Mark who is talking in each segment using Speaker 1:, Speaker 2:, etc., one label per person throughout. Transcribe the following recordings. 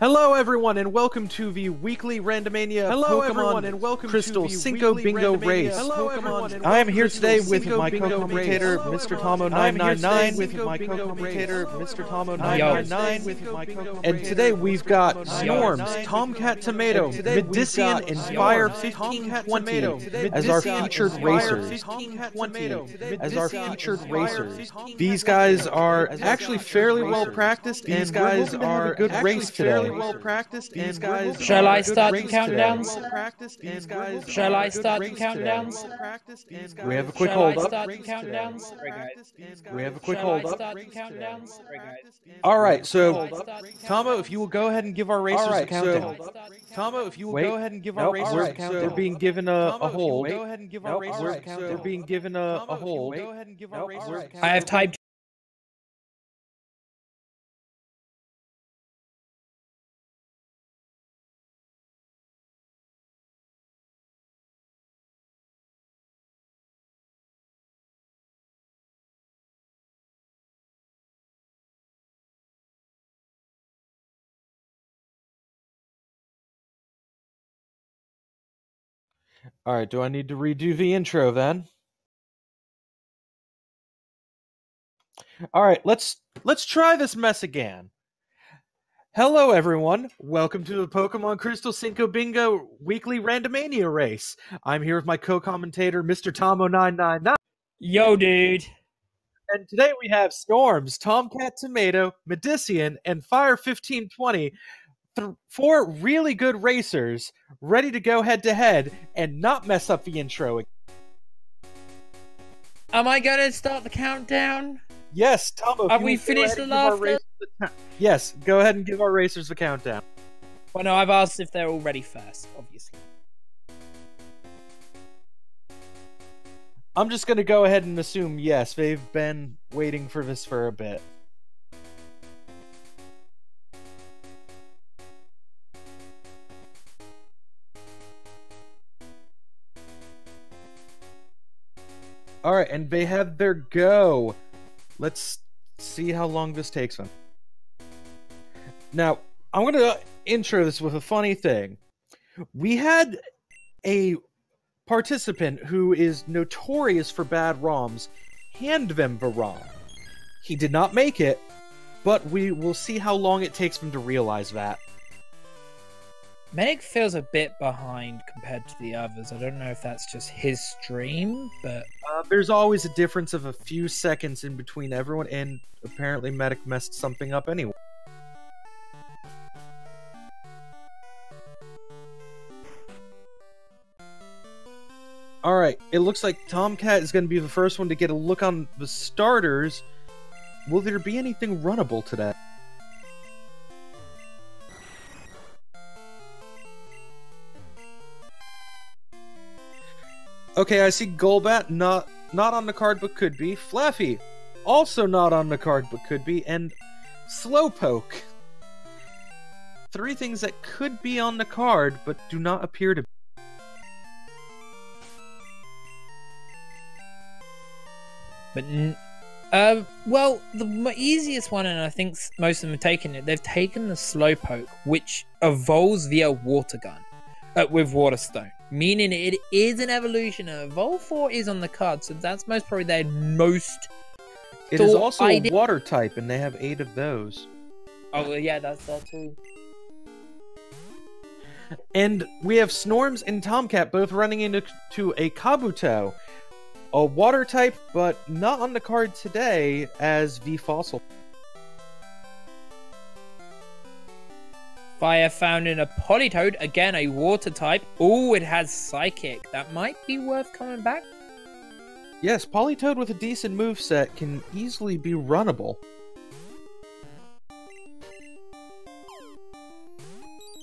Speaker 1: Hello everyone and welcome to the weekly Randomania Pokémon Crystal Cinco Bingo Race. I am here today with my co-commentator Mr. Tomo999 and today we've got Snorms, Tomcat Tomato, Medician, and Fire 1520 as our featured racers. These guys are actually fairly well practiced. These guys are a good race today.
Speaker 2: Shall I start the countdowns? Shall I start the countdowns?
Speaker 1: We have a quick hold up. Alright, so Tomo, if you will go ahead and give our racers a countdown. They're being given a hold. They're being given a hold.
Speaker 2: I have typed.
Speaker 1: Alright, do I need to redo the intro then? Alright, let's try this mess again. Hello everyone, welcome to the Pokemon Crystal Cinco Bingo weekly Randomania race. I'm here with my co-commentator Mr. Tomo999.
Speaker 2: Yo, dude.
Speaker 1: And today we have Storms, Tomcat Tomato, Medician, and Fire 1520. Four really good racers ready to go head-to-head and not mess up the intro.
Speaker 2: Am I gonna start the countdown?
Speaker 1: Yes, Tomo.
Speaker 2: Have we finished the last?
Speaker 1: Yes, go ahead and give our racers the countdown.
Speaker 2: Well, no, I've asked if they're all ready first, obviously.
Speaker 1: I'm just gonna go ahead and assume yes, they've been waiting for this for a bit. Alright, and they have their go. Let's see how long this takes them. Now, I'm going to intro this with a funny thing. We had a participant who is notorious for bad ROMs hand them the ROM. He did not make it, but we will see how long it takes him to realize that.
Speaker 2: Medic feels a bit behind compared to the others. I don't know if that's just his stream, but...
Speaker 1: there's always a difference of a few seconds in between everyone, and apparently Medic messed something up anyway. Alright, it looks like Tomcat is going to be the first one to get a look on the starters. Will there be anything runnable today? Okay, I see Golbat, not on the card, but could be. Flaffy, also not on the card, but could be. And Slowpoke. Three things that could be on the card, but do not appear to be.
Speaker 2: But, well, the easiest one, and I think most of them have taken it, they've taken the Slowpoke, which evolves via Water Gun, with Water Stone. Meaning it is an evolution. Evolve 4 is on the card, so that's most probably their most...
Speaker 1: It is also a water type, and they have 8 of those.
Speaker 2: Oh, well, yeah, that's that too.
Speaker 1: And we have Snorms and Tomcat both running into a Kabuto. A water type, but not on the card today as the fossil.
Speaker 2: Fire found in a Politoed, again a water type. Oh, it has Psychic. That might be worth coming back.
Speaker 1: Yes, Politoed with a decent moveset can easily be runnable.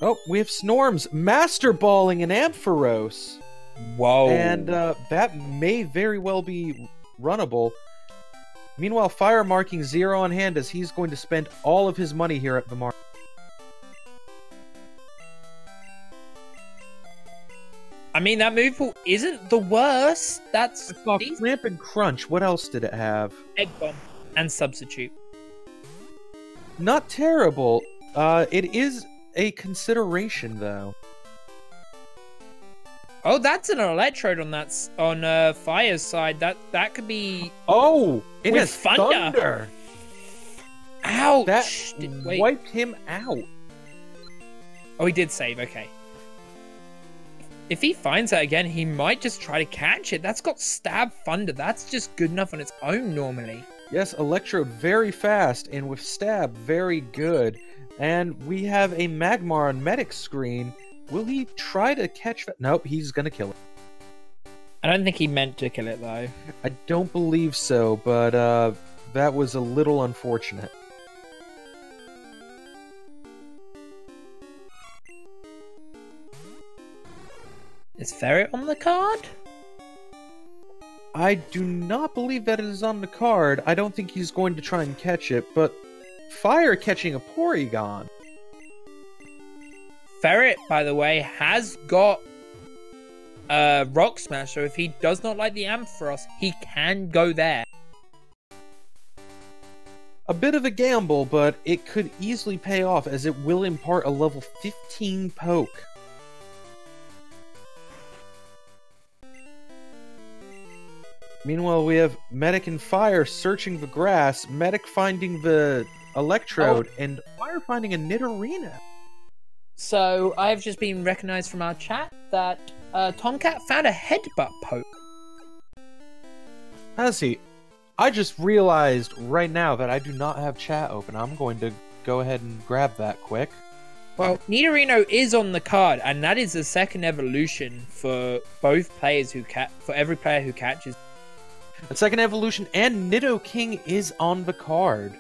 Speaker 1: Oh, we have Snorms Master Balling an Ampharos.
Speaker 2: Whoa.
Speaker 1: And that may very well be runnable. Meanwhile, Fire marking 0 on hand as he's going to spend all of his money here at the market.
Speaker 2: I mean, that move pool isn't the worst. That's
Speaker 1: Clamp and Crunch. What else did it have?
Speaker 2: Egg Bomb and Substitute.
Speaker 1: Not terrible. It is a consideration, though.
Speaker 2: Oh, that's an electrode on Fire's side. That could be.
Speaker 1: Oh, it
Speaker 2: With
Speaker 1: has
Speaker 2: thunder.
Speaker 1: thunder.
Speaker 2: Ouch!
Speaker 1: That
Speaker 2: Wait.
Speaker 1: wiped him out.
Speaker 2: Oh, he did save. Okay. If he finds that again, he might just try to catch it. That's got stab thunder. That's just good enough on its own normally.
Speaker 1: Yes, Electrode very fast, and with Stab very good. And we have a Magmar on Medic screen. Will he try to catch that? Nope, he's gonna kill it.
Speaker 2: I don't think he meant to kill it though.
Speaker 1: I don't believe so, but that was a little unfortunate.
Speaker 2: Is Ferret on the card?
Speaker 1: I do not believe that it is on the card. I don't think he's going to try and catch it, but Fire catching a Porygon.
Speaker 2: Ferret, by the way, has got Rock Smash, so if he does not like the Ampharos, he can go there.
Speaker 1: A bit of a gamble, but it could easily pay off as it will impart a level 15 poke. Meanwhile, we have Medic and Fire searching the grass, Medic finding the Electrode, and Fire finding a Nidorino.
Speaker 2: So, I have just been recognized from our chat that Tomcat found a headbutt poke.
Speaker 1: Has he? I just realized right now that I do not have chat open. I'm going to go ahead and grab that quick.
Speaker 2: Well, Nidorino is on the card, and that is the second evolution for both players for every player who catches.
Speaker 1: The second evolution, and Nidoking is on the card.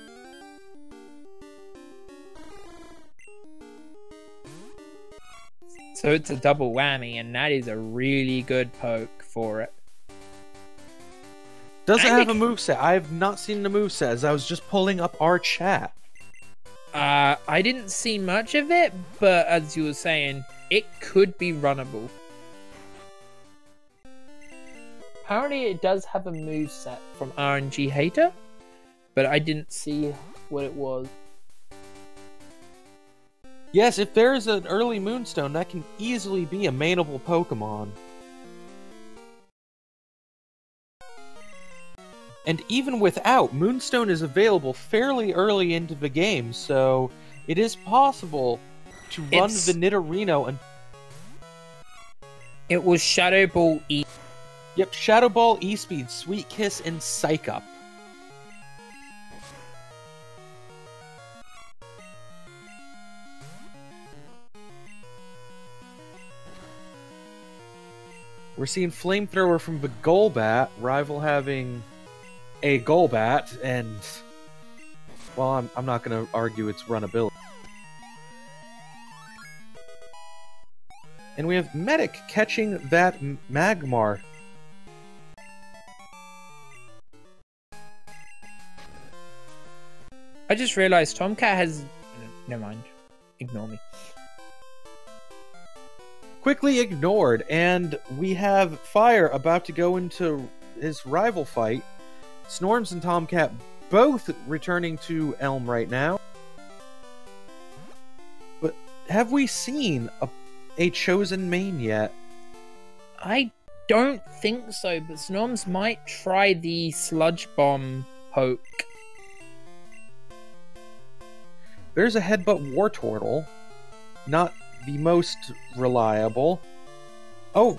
Speaker 2: So it's a double whammy, and that is a really good poke for it.
Speaker 1: Doesn't have a moveset. I have not seen the moveset as I was just pulling up our chat.
Speaker 2: I didn't see much of it, but as you were saying, it could be runnable. Apparently it does have a moveset from RNG Hater, but I didn't see what it was.
Speaker 1: Yes, if there is an early Moonstone, that can easily be a mainable Pokemon. And even without, Moonstone is available fairly early into the game, so it is possible to run the Nidorino and...
Speaker 2: It was Shadow Ball E.
Speaker 1: Yep, Shadow Ball, E-Speed, Sweet Kiss, and Psych Up. We're seeing Flamethrower from the Golbat, rival having a Golbat, and... well, I'm not going to argue its runnability. And we have Medic catching that Magmar.
Speaker 2: I just realized Tomcat has... never mind. Ignore me.
Speaker 1: Quickly ignored, and we have Fire about to go into his rival fight. Snorms and Tomcat both returning to Elm right now. But have we seen a chosen main yet?
Speaker 2: I don't think so, but Snorms might try the Sludge Bomb poke.
Speaker 1: There's a Headbutt Wartortle. Not the most reliable. Oh,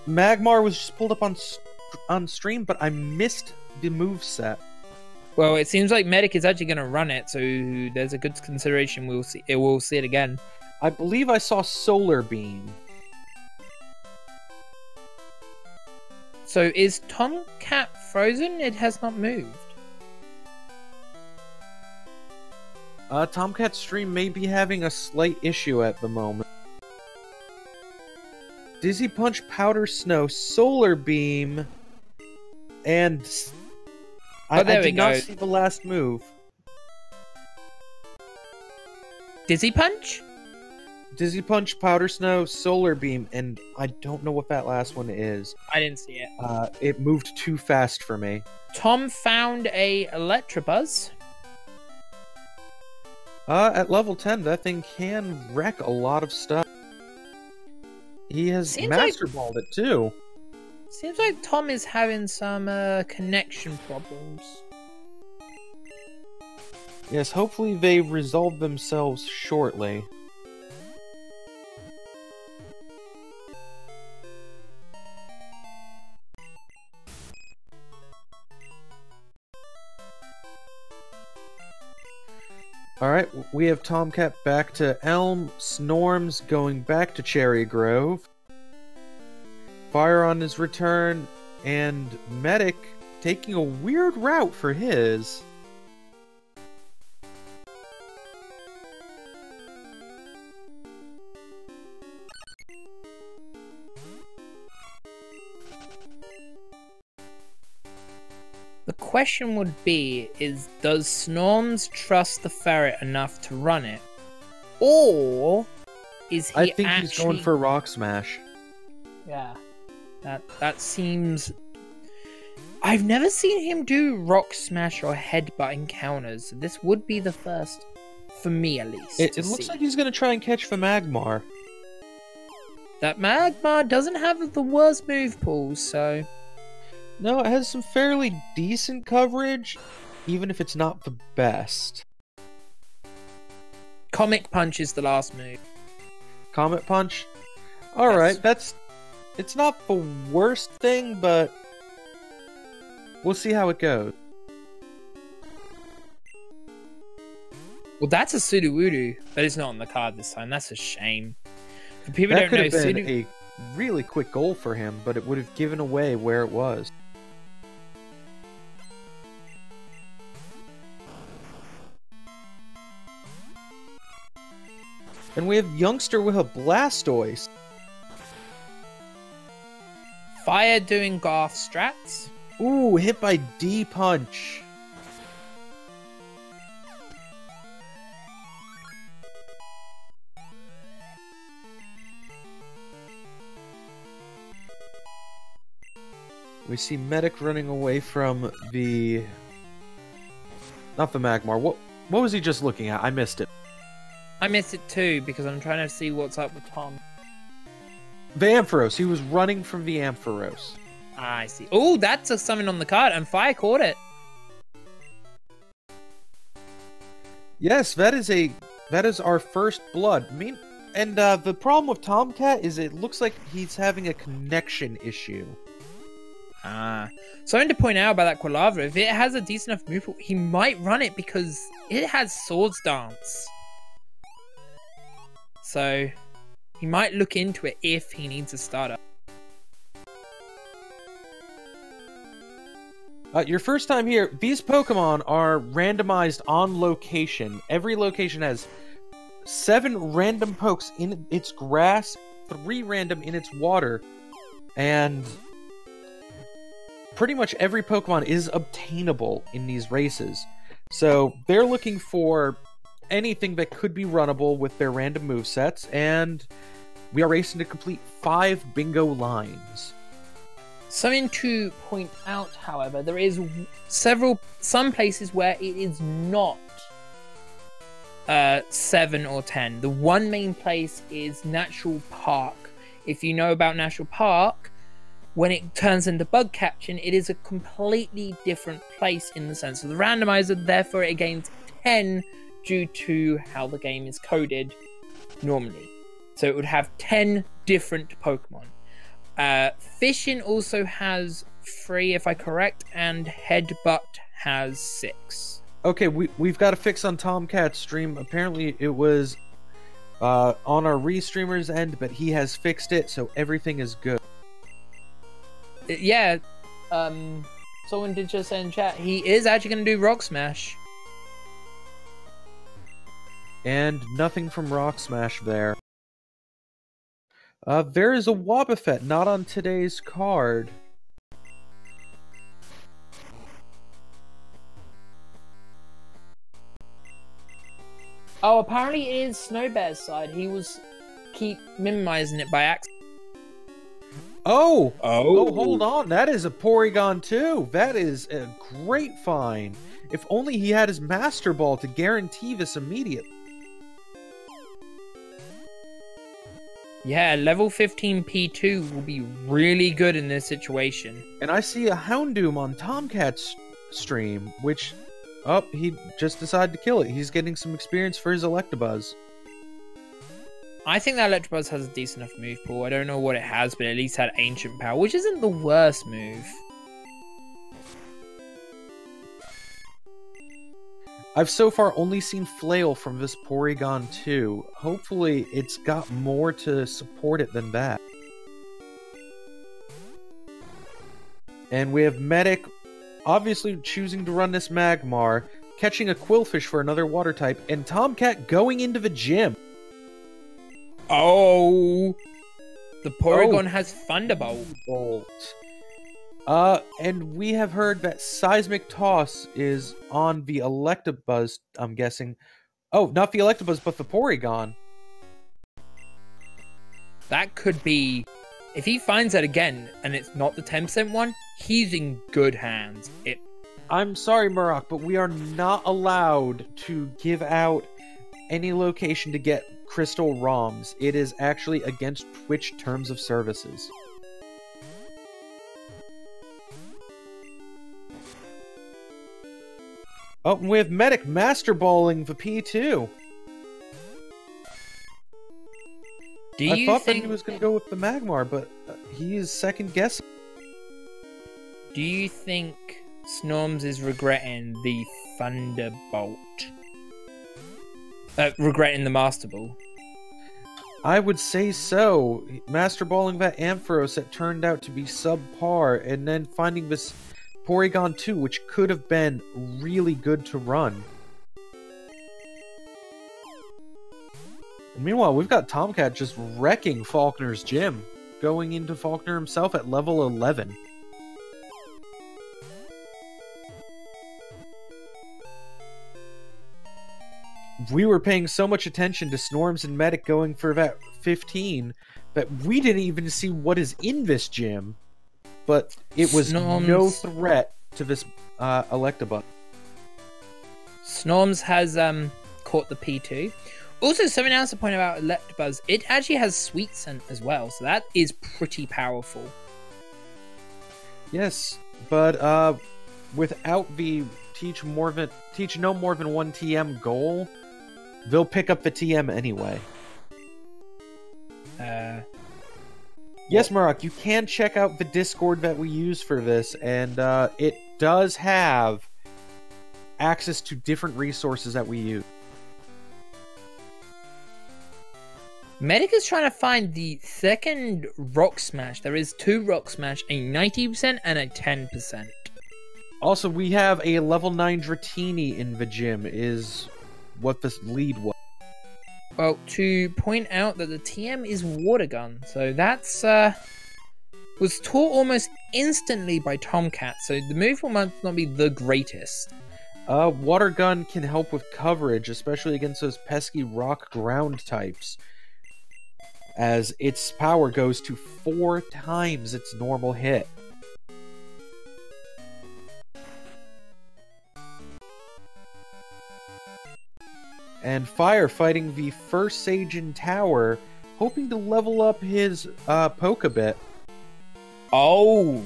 Speaker 1: Magmar was just pulled up on stream, but I missed the moveset.
Speaker 2: Well, it seems like Medic is actually going to run it, so there's a good consideration we'll see it again.
Speaker 1: I believe I saw Solar Beam.
Speaker 2: So is Tomcat frozen? It has not moved.
Speaker 1: Tomcat's stream may be having a slight issue at the moment. Dizzy Punch, Powder Snow, Solar Beam, and... I did not see the last move.
Speaker 2: Dizzy Punch?
Speaker 1: Dizzy Punch, Powder Snow, Solar Beam, and I don't know what that last one is.
Speaker 2: I didn't see it.
Speaker 1: It moved too fast for me.
Speaker 2: Tom found a Electabuzz.
Speaker 1: At level 10, that thing can wreck a lot of stuff. He has Master Balled it, too.
Speaker 2: Seems like Tom is having some connection problems.
Speaker 1: Yes, hopefully they resolve themselves shortly. Alright, we have Tomcat back to Elm, Snorms going back to Cherry Grove, Fire on his return, and Medic taking a weird route for his.
Speaker 2: The question would be, does Snorms trust the ferret enough to run it? Or is he
Speaker 1: I think he's going for Rock Smash.
Speaker 2: Yeah. That seems... I've never seen him do Rock Smash or Headbutt encounters. This would be the first, for me at least.
Speaker 1: It looks like he's going to try and catch the Magmar.
Speaker 2: That Magmar doesn't have the worst move pool, so...
Speaker 1: No, it has some fairly decent coverage, even if it's not the best.
Speaker 2: Comic Punch is the last move.
Speaker 1: Comet Punch? Alright,
Speaker 2: Yes.
Speaker 1: It's not the worst thing, but we'll see how it goes.
Speaker 2: Well, that's a Sudowoodo, but it's not on the card this time. That's a shame. For people
Speaker 1: That
Speaker 2: who don't
Speaker 1: could
Speaker 2: know,
Speaker 1: have been a really quick goal for him, but it would have given away where it was. And we have Youngster with a Blastoise.
Speaker 2: Fire doing Garth strats.
Speaker 1: Ooh, hit by D-Punch. We see Medic running away from the... Not the Magmar. What was he just looking at? I missed it.
Speaker 2: I missed it too, because I'm trying to see what's up with Tom.
Speaker 1: The Ampharos. He was running from the Ampharos.
Speaker 2: Ah, I see. Oh, that's a summon on the card, and Fire caught it.
Speaker 1: Yes, that is our first blood. The problem with Tomcat is it looks like he's having a connection issue.
Speaker 2: Ah. Something to point out about that Quilava, if it has a decent enough move, he might run it because it has Swords Dance. So, he might look into it if he needs a starter.
Speaker 1: Your first time here, these Pokemon are randomized on location. Every location has 7 random pokes in its grass, 3 random in its water, and pretty much every Pokemon is obtainable in these races. So they're looking for anything that could be runnable with their random movesets, and we are racing to complete 5 bingo lines.
Speaker 2: Something to point out, however, there is some places where it is not 7 or 10. The one main place is Natural Park. If you know about Natural Park, when it turns into bug catching, it is a completely different place in the sense of the randomizer, therefore it gains 10 due to how the game is coded normally. So it would have 10 different Pokemon. Fishing also has 3, if I'm correct, and Headbutt has 6.
Speaker 1: Okay, we've got a fix on Tomcat's stream. Apparently it was on our restreamer's end, but he has fixed it, so everything is good.
Speaker 2: Yeah, someone did just say in chat, he is actually going to do Rock Smash.
Speaker 1: And nothing from Rock Smash there. There is a Wobbuffet, not on today's card.
Speaker 2: Oh, apparently it is Snowbear's side. He was keep minimizing it by accident.
Speaker 1: Oh, hold on. That is a Porygon too. That is a great find. If only he had his Master Ball to guarantee this immediately.
Speaker 2: Yeah, level 15 P2 will be really good in this situation.
Speaker 1: And I see a Houndoom on Tomcat's stream, which... Oh, he just decided to kill it. He's getting some experience for his Electabuzz.
Speaker 2: I think that Electabuzz has a decent enough move pool. I don't know what it has, but at least had Ancient Power, which isn't the worst move.
Speaker 1: I've so far only seen Flail from this Porygon 2. Hopefully it's got more to support it than that. And we have Medic obviously choosing to run this Magmar, catching a Quillfish for another water type, and Tomcat going into the gym.
Speaker 2: Oh! The Porygon has Thunderbolt.
Speaker 1: And we have heard that Seismic Toss is on the Electabuzz, I'm guessing. Oh, not the Electabuzz, but the Porygon.
Speaker 2: That could be... If he finds that again, and it's not the 10% one, he's in good hands.
Speaker 1: I'm sorry, Murok, but we are not allowed to give out any location to get Crystal ROMs. It is actually against Twitch terms of services. Oh, and we have Medic Master Balling the P2. I thought that he was going to go with the Magmar, but he is second guessing.
Speaker 2: Do you think Snorms is regretting the Thunderbolt? Regretting the Master Ball?
Speaker 1: I would say so. Master Balling that Ampharos that turned out to be subpar, and then finding this Porygon 2, which could have been really good to run. And meanwhile, we've got Tomcat just wrecking Faulkner's gym, going into Faulkner himself at level 11. We were paying so much attention to Snorms and Medic going for that 15 that we didn't even see what is in this gym. But it was no threat to this Electabuzz.
Speaker 2: Snorms has caught the P2. Also, something else to point out about Electabuzz, it actually has Sweet Scent as well, so that is pretty powerful.
Speaker 1: Yes, but without the teach no more than one TM goal, they'll pick up the TM anyway. Yes, Murok, you can check out the Discord that we use for this, and it does have access to different resources that we use.
Speaker 2: Medic is trying to find the second Rock Smash. There is 2 Rock Smash, a 90% and a 10%.
Speaker 1: Also, we have a level 9 Dratini in the gym, is what this lead was.
Speaker 2: Well, to point out that the TM is Water Gun, so that's was taught almost instantly by Tomcat, so the move might not be the greatest.
Speaker 1: Water Gun can help with coverage, especially against those pesky rock ground types, as its power goes to 4 times its normal hit. And Fire fighting the first Sage in Tower, hoping to level up his poke a bit.
Speaker 2: Oh,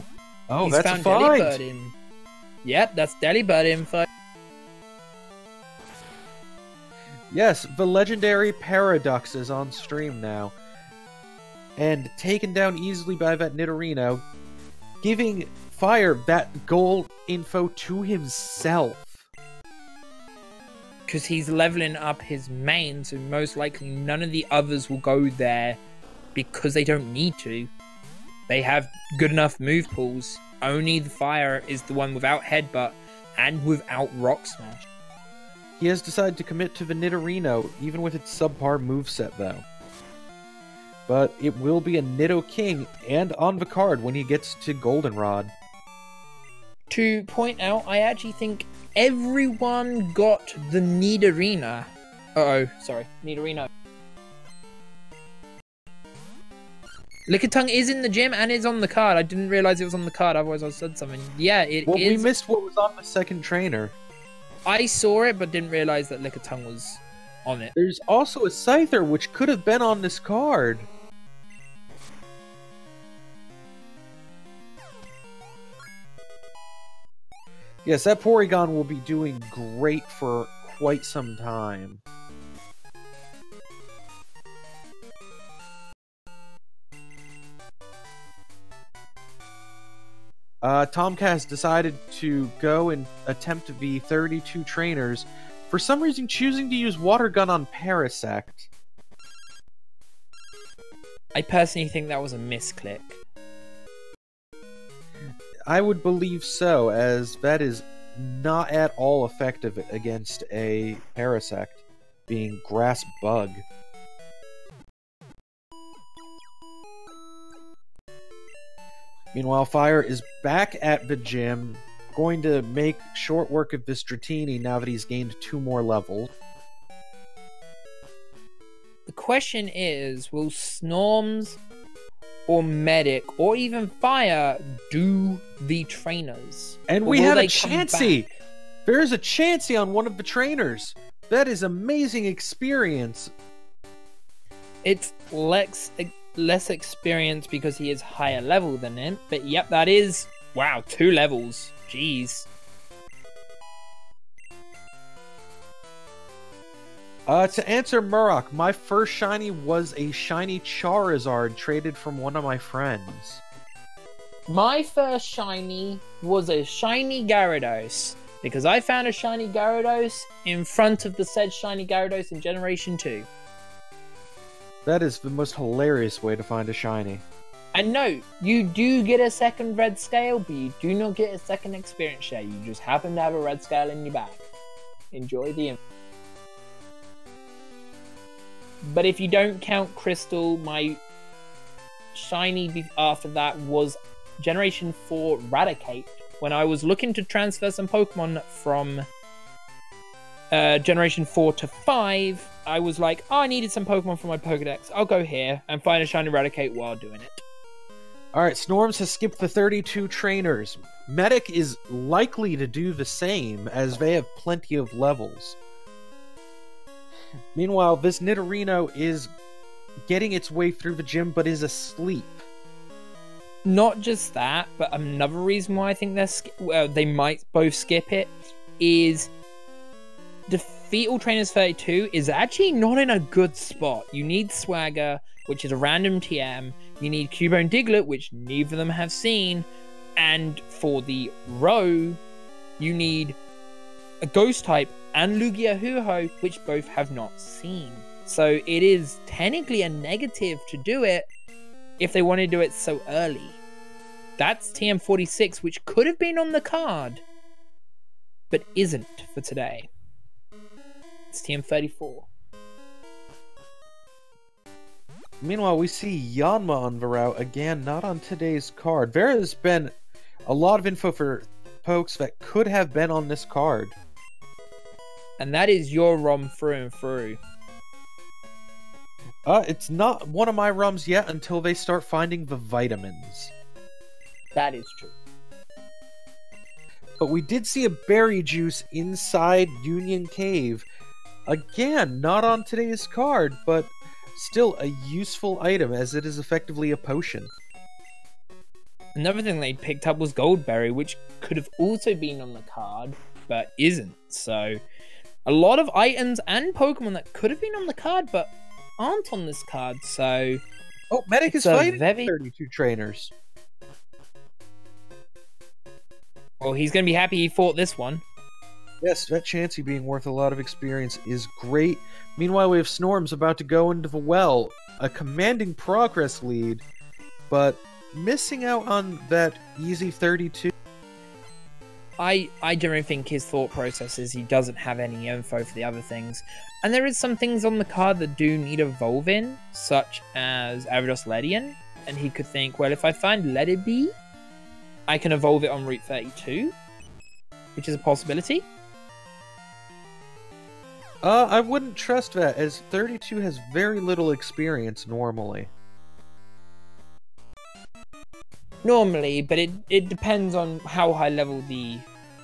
Speaker 1: he's that's found a find.
Speaker 2: Delibird in. Yep, that's Delibird info.
Speaker 1: Yes, the legendary Paradox is on stream now. And taken down easily by that Nidorino, giving Fire that goal info to himself.
Speaker 2: Because he's leveling up his main, so most likely none of the others will go there because they don't need to. They have good enough move pools. Only the Fire is the one without Headbutt and without Rock Smash.
Speaker 1: He has decided to commit to the Nidorino, even with its subpar moveset though. But it will be a Nido King and on the card when he gets to Goldenrod.
Speaker 2: To point out, I actually think everyone got the Nidorina. Nidorino. Lickitung is in the gym and is on the card. I didn't realize it was on the card, otherwise I said something. Yeah, it is.
Speaker 1: Well, we missed what was on the second trainer.
Speaker 2: I saw it, but didn't realize that Lickitung was on it.
Speaker 1: There's also a Scyther, which could have been on this card. Yes, that Porygon will be doing great for quite some time. Tomcat has decided to go and attempt to be 32 trainers, for some reason choosing to use Water Gun on Parasect.
Speaker 2: I personally think that was a misclick.
Speaker 1: I would believe so, as that is not at all effective against a Parasect, being Grass Bug. Meanwhile, Fire is back at the gym, going to make short work of this Dratini now that he's gained 2 more levels.
Speaker 2: The question is, will Snorms or Medic or even Fire do the trainers?
Speaker 1: And
Speaker 2: Or
Speaker 1: we
Speaker 2: will
Speaker 1: have a
Speaker 2: they come
Speaker 1: Chansey!
Speaker 2: back?
Speaker 1: There is a Chansey on one of the trainers! That is amazing experience!
Speaker 2: It's less experience because he is higher level than him, but yep, that is, wow, 2 levels. Jeez.
Speaker 1: To answer Murok, my first shiny was a shiny Charizard traded from one of my friends.
Speaker 2: My first shiny was a shiny Gyarados, because I found a shiny Gyarados in front of the said shiny Gyarados in Generation 2.
Speaker 1: That is the most hilarious way to find a shiny.
Speaker 2: And no, you do get a second red scale, but you do not get a second experience share. You just happen to have a red scale in your bag. Enjoy the info. But if you don't count Crystal, my shiny after that was Generation 4 Raticate. When I was looking to transfer some Pokemon from Generation 4 to 5, I was like, oh, I needed some Pokemon for my Pokedex. I'll go here and find a shiny Raticate while doing it.
Speaker 1: Alright, Snorms has skipped the 32 trainers. Medic is likely to do the same, as they have plenty of levels. Meanwhile, this Nidorino is getting its way through the gym, but is asleep.
Speaker 2: Not just that, but another reason why I think they might both skip it is Defeat All Trainers 32 is actually not in a good spot. You need Swagger, which is a random TM. You need Cubone Diglett, which neither of them have seen. And for the row, you need a Ghost type and Lugia Huho, which both have not seen. So it is technically a negative to do it if they want to do it so early. That's TM46, which could have been on the card, but isn't for today. It's TM34.
Speaker 1: Meanwhile, we see Yanma on the route, again, not on today's card. There has been a lot of info for pokes that could have been on this card.
Speaker 2: And that is your ROM through and through.
Speaker 1: It's not one of my ROMs yet until they start finding the vitamins.
Speaker 2: That is true.
Speaker 1: But we did see a berry juice inside Union Cave. Again, not on today's card, but still a useful item as it is effectively a potion.
Speaker 2: Another thing they picked up was Goldberry, which could have also been on the card, but isn't. So, a lot of items and Pokemon that could have been on the card, but aren't on this card, so...
Speaker 1: Oh, Medic is fighting 32 trainers.
Speaker 2: Well, he's going to be happy he fought this one.
Speaker 1: Yes, that Chansey being worth a lot of experience is great. Meanwhile, we have Snorms about to go into the well. A commanding progress lead, but missing out on that easy 32.
Speaker 2: I generally think his thought process is he doesn't have any info for the other things. And there is some things on the card that do need evolving, such as Ariados Ledian. And he could think, well, if I find Ledibee, I can evolve it on Route 32, which is a possibility.
Speaker 1: I wouldn't trust that, as 32 has very little experience normally.
Speaker 2: Normally, but it depends on how high level the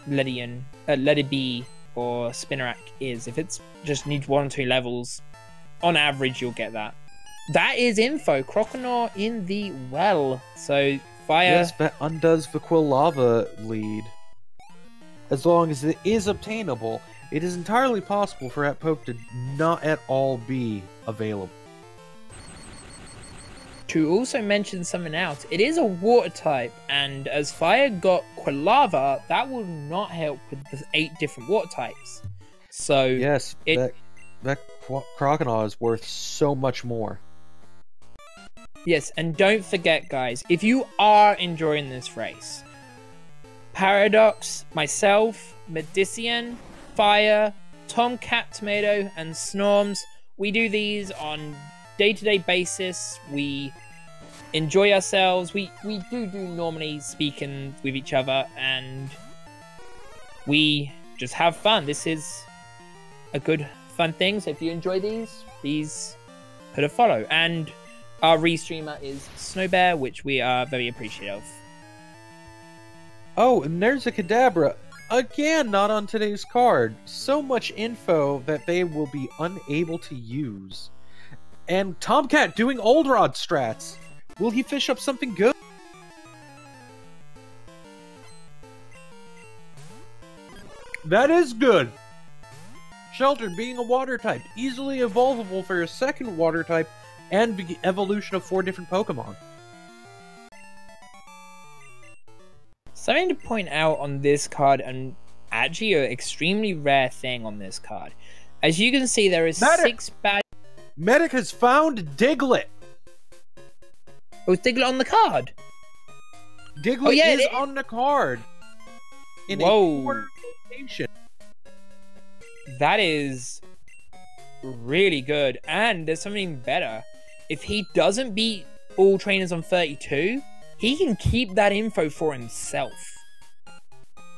Speaker 2: Ledibee or Spinarak is. If it's just needs 1 or 2 levels, on average, you'll get that. That is info. Croconaw in the well. So, fire...
Speaker 1: Yes, that undoes the Quilava lead. As long as it is obtainable, it is entirely possible for that poke to not at all be available.
Speaker 2: To also mention something else, it is a water type, and as fire got Quilava, that will not help with the 8 different water types. So
Speaker 1: yes, that Croconaw is worth so much more.
Speaker 2: Yes, and don't forget, guys, if you are enjoying this race, Paradox, myself, Medician, Fire, Tomcat Tomato, and Snorms, we do these on day-to-day basis. We enjoy ourselves. We do normally speaking with each other, and we just have fun. This is a good fun thing. So if you enjoy these, please put a follow. And our restreamer is Snowbear, which we are very appreciative of.
Speaker 1: Oh, and there's a Kadabra. Again, not on today's card. So much info that they will be unable to use. And Tomcat doing Old Rod strats. Will he fish up something good? That is good. Sheltered being a water type, easily evolvable for a second water type, and the evolution of 4 different Pokemon.
Speaker 2: Something to point out on this card, and actually an extremely rare thing on this card. As you can see, there is 6 bad...
Speaker 1: Medic has found Diglett!
Speaker 2: Oh, is Diglett on the card?
Speaker 1: Diglett is on the card! In a quarter location.
Speaker 2: That is really good. And there's something better. If he doesn't beat all trainers on 32, he can keep that info for himself.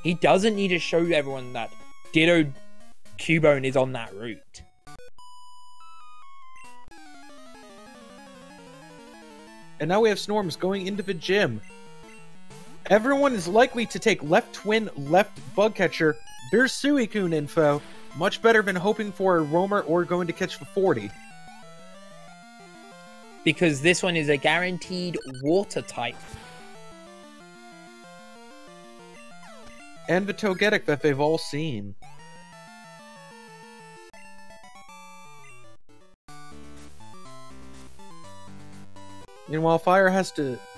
Speaker 2: He doesn't need to show everyone that Ditto Cubone is on that route.
Speaker 1: And now we have Snorms going into the gym. Everyone is likely to take left twin, left bug catcher. There's Suicune info. Much better than hoping for a roamer or going to catch the 40.
Speaker 2: Because this one is a guaranteed water type.
Speaker 1: And the Togetic that they've all seen. Meanwhile, Fire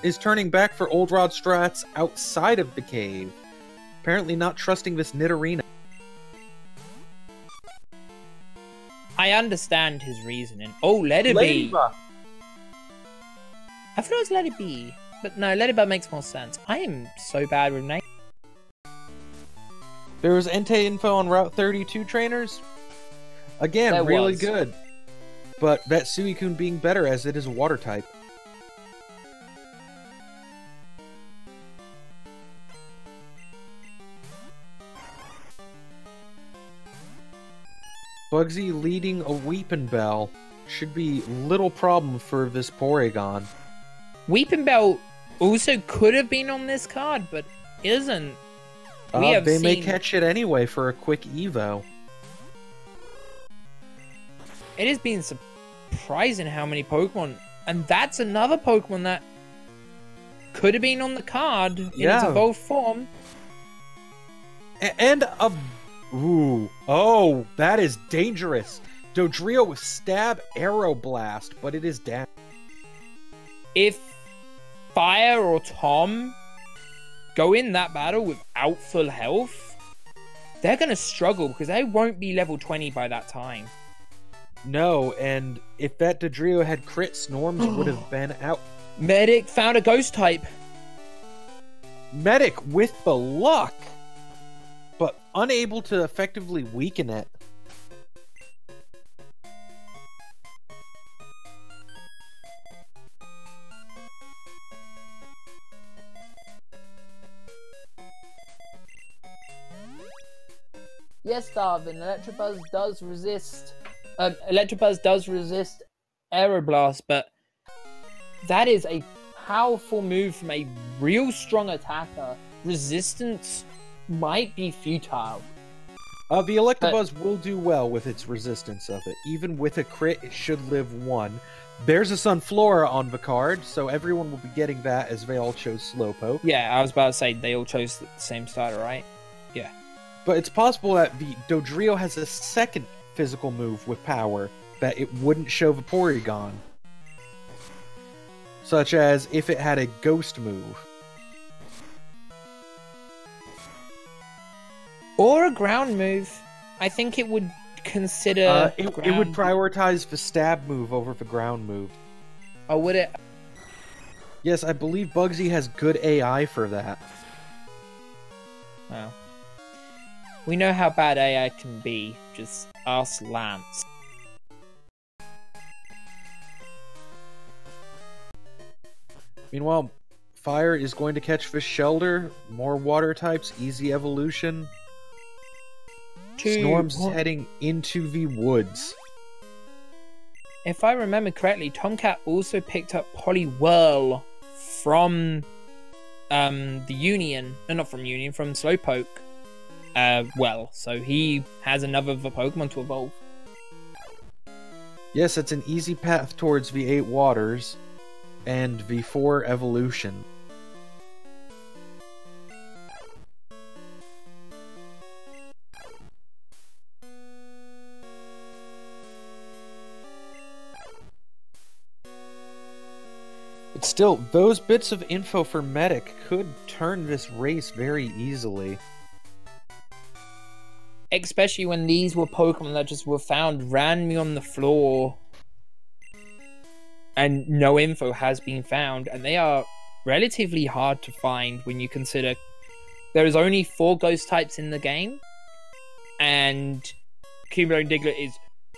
Speaker 1: is turning back for Old Rod strats outside of the cave. Apparently not trusting this Nidorina.
Speaker 2: I understand his reasoning. Oh, Let It Be. I thought it was Let It Be. But no, Let It Be makes more sense. I am so bad with names.
Speaker 1: There was Entei info on Route 32 trainers. Again, really good. But that Suicune being better as it is a water type. Bugsy leading a Weepin' Bell should be little problem for this Porygon.
Speaker 2: Weepin' Bell also could have been on this card, but isn't.
Speaker 1: They may catch it anyway for a quick Evo.
Speaker 2: It has been surprising how many Pokemon, and that's another Pokemon that could have been on the card in its evolved form.
Speaker 1: And a... Ooh. Oh, that is dangerous. Dodrio with Stab Arrow Blast, but it is down.
Speaker 2: If Fire or Tom go in that battle without full health, they're going to struggle because they won't be level 20 by that time.
Speaker 1: No, and if that Dodrio had crit, Snorms would have been out.
Speaker 2: Medic found a ghost type.
Speaker 1: Medic with the luck, but unable to effectively weaken it.
Speaker 2: Yes, Darwin, Electabuzz does resist. Electabuzz does resist Aeroblast, but that is a powerful move from a real strong attacker. Resistance might be futile.
Speaker 1: The Electabuzz will do well with its resistance of it. Even with a crit, it should live 1. There's a Sunflora on the card, so everyone will be getting that as they all chose Slowpoke.
Speaker 2: Yeah, I was about to say they all chose the same starter, right? Yeah.
Speaker 1: But it's possible that the Dodrio has a second physical move with power that it wouldn't show Vaporegon. Such as if it had a Ghost move.
Speaker 2: Or a ground move. I think it would consider...
Speaker 1: It would prioritize the stab move over the ground move.
Speaker 2: Oh, would it?
Speaker 1: Yes, I believe Bugsy has good AI for that.
Speaker 2: Well, we know how bad AI can be. Just ask Lance.
Speaker 1: Meanwhile, Fire is going to catch Fish Shelter. More water types, easy evolution. Snorm's heading into the woods.
Speaker 2: If I remember correctly, Tomcat also picked up Poliwhirl from the Union. No, not from Union, from Slowpoke. So he has another of a Pokemon to evolve.
Speaker 1: Yes, it's an easy path towards the 8 waters and the 4 evolution. But still, those bits of info for Medic could turn this race very easily.
Speaker 2: Especially when these were Pokemon that just were found randomly on the floor. And no info has been found. And they are relatively hard to find when you consider there is only 4 ghost types in the game. And Cubone and Diglett is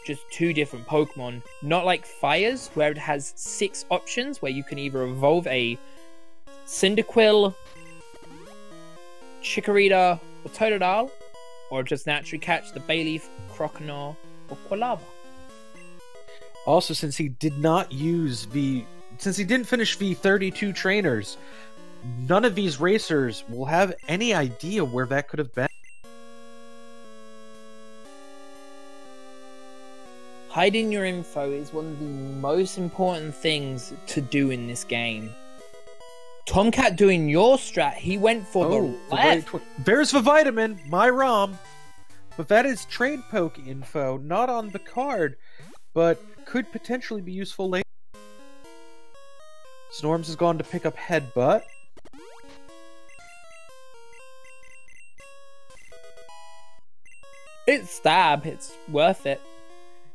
Speaker 2: just 2 different Pokemon. Not like Fire's, where it has 6 options, where you can either evolve a Cyndaquil, Chikorita, or Totodile, or just naturally catch the Bayleaf, Croconaw, or Quilava.
Speaker 1: Also, since he didn't finish the 32 trainers, none of these racers will have any idea where that could have been.
Speaker 2: Hiding your info is one of the most important things to do in this game. Tomcat doing your strat, he went for the left.
Speaker 1: There's the vitamin, my ROM. But that is trade poke info, not on the card, but could potentially be useful later. Snorms has gone to pick up Headbutt.
Speaker 2: It's stab, it's worth it.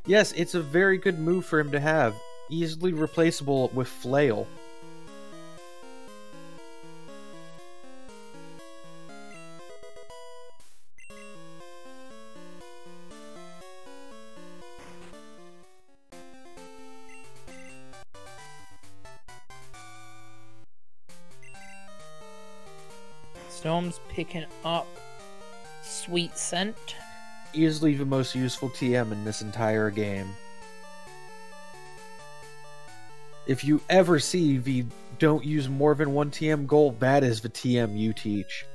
Speaker 1: Yes, it's a very good move for him to have. Easily replaceable with Flail.
Speaker 2: Storm's picking up Sweet Scent.
Speaker 1: Easily the most useful TM in this entire game. If you ever see the don't use more than 1 TM goal, that is the TM you teach,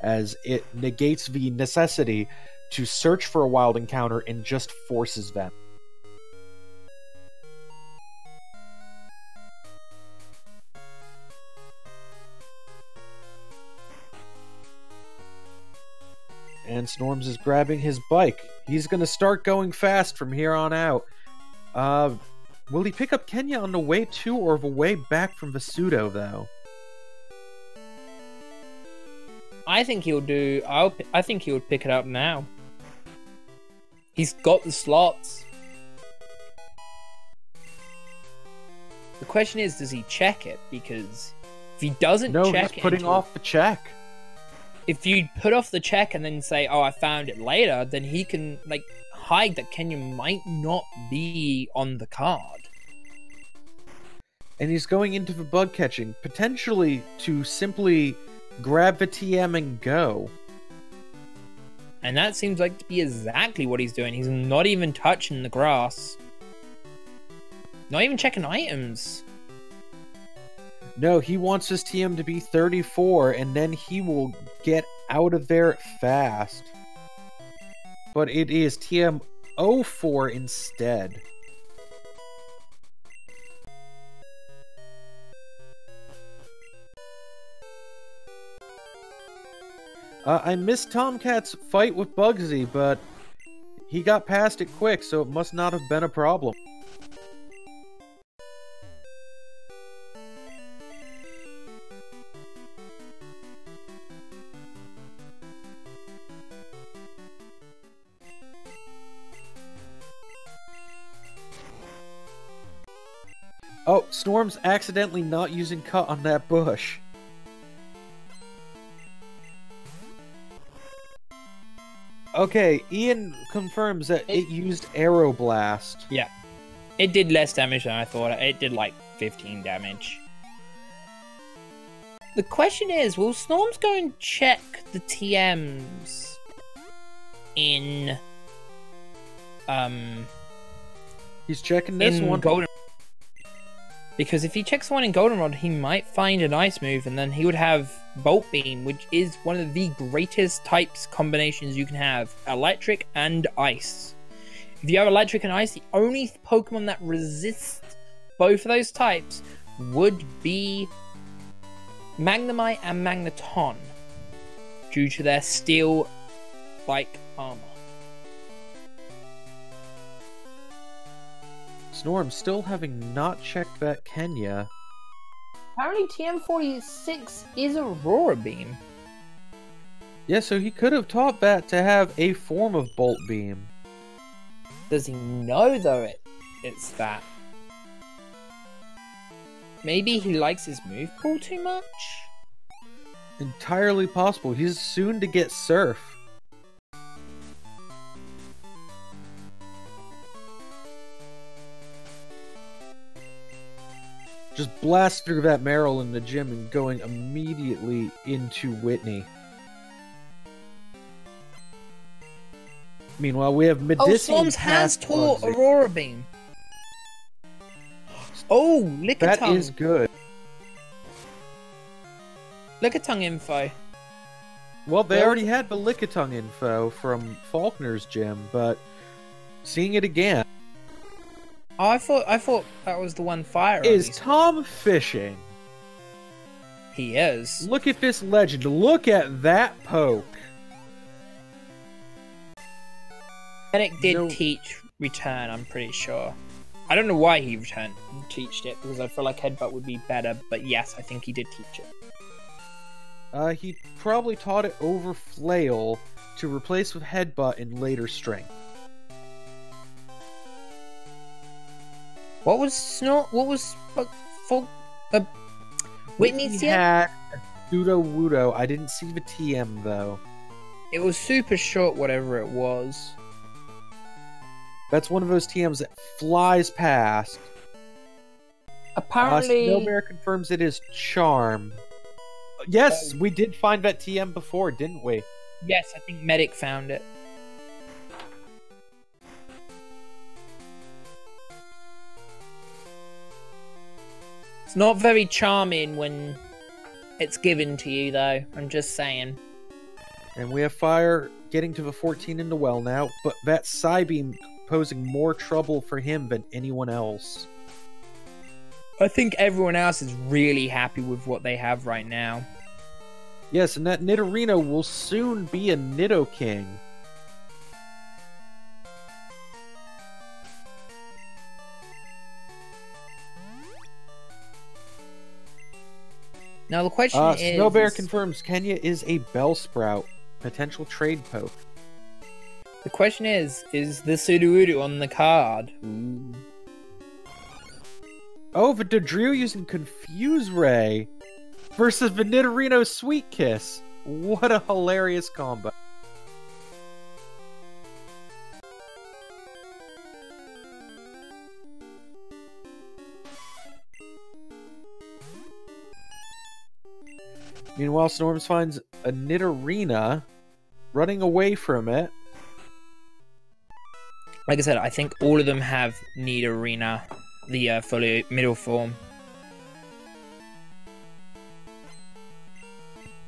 Speaker 1: as it negates the necessity to search for a wild encounter and just forces them. And Snorms is grabbing his bike. He's going to start going fast from here on out. Will he pick up Kenya on the way to or the way back from Vasudo, though?
Speaker 2: I think he'll do... I think he would pick it up now. He's got the slots. The question is, does he check it? Because if he doesn't check it...
Speaker 1: No, he's putting off the check.
Speaker 2: If you put off the check and then say, oh, I found it later, then he can, like, hide that Kenya might not be on the card.
Speaker 1: And he's going into the bug catching, potentially to simply grab the TM and go.
Speaker 2: And that seems like to be exactly what he's doing. He's not even touching the grass. Not even checking items.
Speaker 1: No, he wants his TM to be 34, and then he will get out of there fast. but it is TM04 instead. I missed Tomcat's fight with Bugsy, but he got past it quick, so it must not have been a problem. Oh, Storm's accidentally not using cut on that bush. Okay, Ian confirms that it used Aeroblast.
Speaker 2: Yeah. It did less damage than I thought. It did like 15 damage. The question is, will Snorms go and check the TMs in
Speaker 1: He's checking this one.
Speaker 2: Golden. Because if he checks one in Goldenrod, he might find an ice move, and then he would have Bolt Beam, which is one of the greatest types combinations you can have. Electric and Ice. If you have Electric and Ice, the only Pokemon that resists both of those types would be Magnemite and Magneton, due to their steel-like armor.
Speaker 1: Snorm still having not checked that Kenya.
Speaker 2: Apparently TM46 is Aurora Beam.
Speaker 1: Yeah, so he could have taught that to have a form of Bolt Beam.
Speaker 2: Does he know, though, it's that? Maybe he likes his move pool too much?
Speaker 1: Entirely possible. He's soon to get Surf. Just blast through that Meryl in the gym and going immediately into Whitney. Meanwhile, we have Medici.
Speaker 2: Oh, Storms has taught Aurora Beam. Oh, Lickitung.
Speaker 1: That is good.
Speaker 2: Lickitung info.
Speaker 1: Well, they already had the Lickitung info from Faulkner's gym, but seeing it again.
Speaker 2: Oh, I thought that was the one fire.
Speaker 1: Is Tom fishing?
Speaker 2: He is.
Speaker 1: Look at this legend. Look at that poke.
Speaker 2: Medic did teach return, I'm pretty sure. I don't know why he teached it, because I feel like Headbutt would be better, but yes, I think he did teach it.
Speaker 1: He probably taught it over Flail to replace with Headbutt in later strength.
Speaker 2: What was Whitney's TM?
Speaker 1: Had a Pseudo Wudo. I didn't see the TM though.
Speaker 2: It was super short, whatever it was.
Speaker 1: That's one of those TMs that flies past.
Speaker 2: Apparently,
Speaker 1: Snowbear confirms it is Charm. Yes, we did find that TM before, didn't we?
Speaker 2: Yes, I think Medic found it. It's not very charming when it's given to you, though. I'm just saying.
Speaker 1: And we have Fire getting to the 14 in the well now, but that Psybeam posing more trouble for him than anyone else.
Speaker 2: I think everyone else is really happy with what they have right now.
Speaker 1: Yes, and that Nidorino will soon be a Nidoking.
Speaker 2: Now the question is...
Speaker 1: Snowbear confirms Kenya is a Bellsprout. Potential trade poke.
Speaker 2: The question is the Sudowoodo on the card? Ooh.
Speaker 1: Oh, the Dodrio using Confuse Ray versus the Nidorino Sweet Kiss. What a hilarious combo. Meanwhile, Storms finds a Nidorina running away from it.
Speaker 2: Like I said, I think all of them have Nidorina, the fully middle form.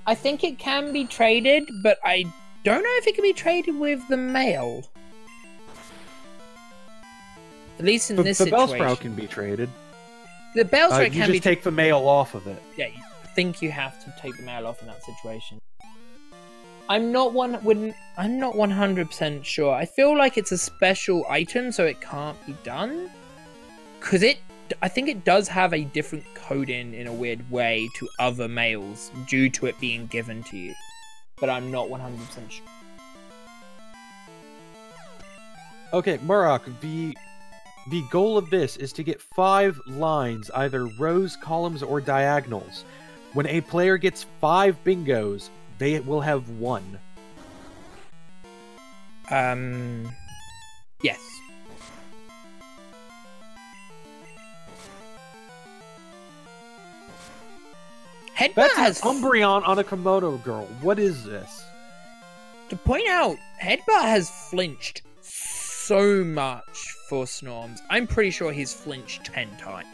Speaker 2: I think it can be traded, but I don't know if it can be traded with the male. At least in this
Speaker 1: the
Speaker 2: situation.
Speaker 1: Bellsprout can be traded.
Speaker 2: The Bellsprout
Speaker 1: You
Speaker 2: can be...
Speaker 1: just take the male off of it.
Speaker 2: Yeah, I think you have to take the male off in that situation. I'm not 100% sure. I feel like it's a special item, so it can't be done. Because I think it does have a different coding in a weird way to other males due to it being given to you. But I'm not 100% sure.
Speaker 1: Okay, Murok, the goal of this is to get 5 lines, either rows, columns, or diagonals. When a player gets 5 bingos, they will have 1.
Speaker 2: Yes. Headbutt
Speaker 1: That's
Speaker 2: has...
Speaker 1: an Umbreon on a Komodo girl. What is this?
Speaker 2: To point out, Headbutt has flinched so much for Snorms. I'm pretty sure he's flinched 10 times.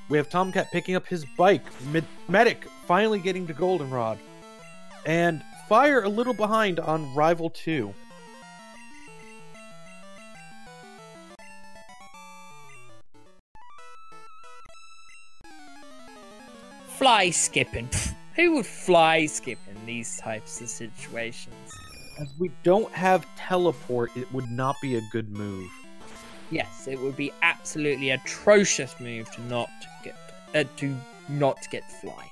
Speaker 1: We have Tomcat picking up his bike. Medic finally getting to Goldenrod. And Fire a little behind on Rival 2.
Speaker 2: Fly skipping. Who would fly skip in these types of situations?
Speaker 1: As we don't have teleport, it would not be a good move.
Speaker 2: Yes, it would be absolutely atrocious move to not get fly.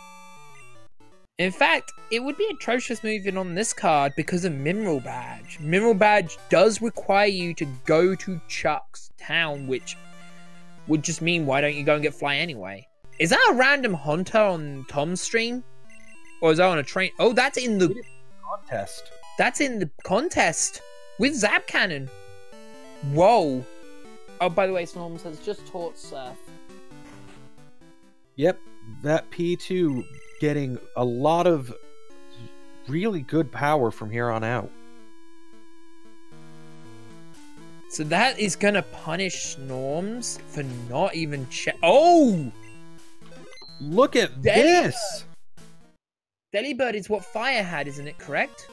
Speaker 2: In fact, it would be atrocious moving on this card because of Mineral Badge. Mineral Badge does require you to go to Chuck's town, which would just mean why don't you go and get fly anyway? Is that a random hunter on Tom's stream? Or is that on a train? Oh, that's in the
Speaker 1: contest.
Speaker 2: That's in the contest with Zap Cannon. Whoa. Oh, by the way, Snorms has just taught Surf.
Speaker 1: Yep, that P2 getting a lot of really good power from here on out.
Speaker 2: So that is gonna punish Snorms for not even Oh!
Speaker 1: Look at this!
Speaker 2: Delibird is what Fire had, isn't it correct?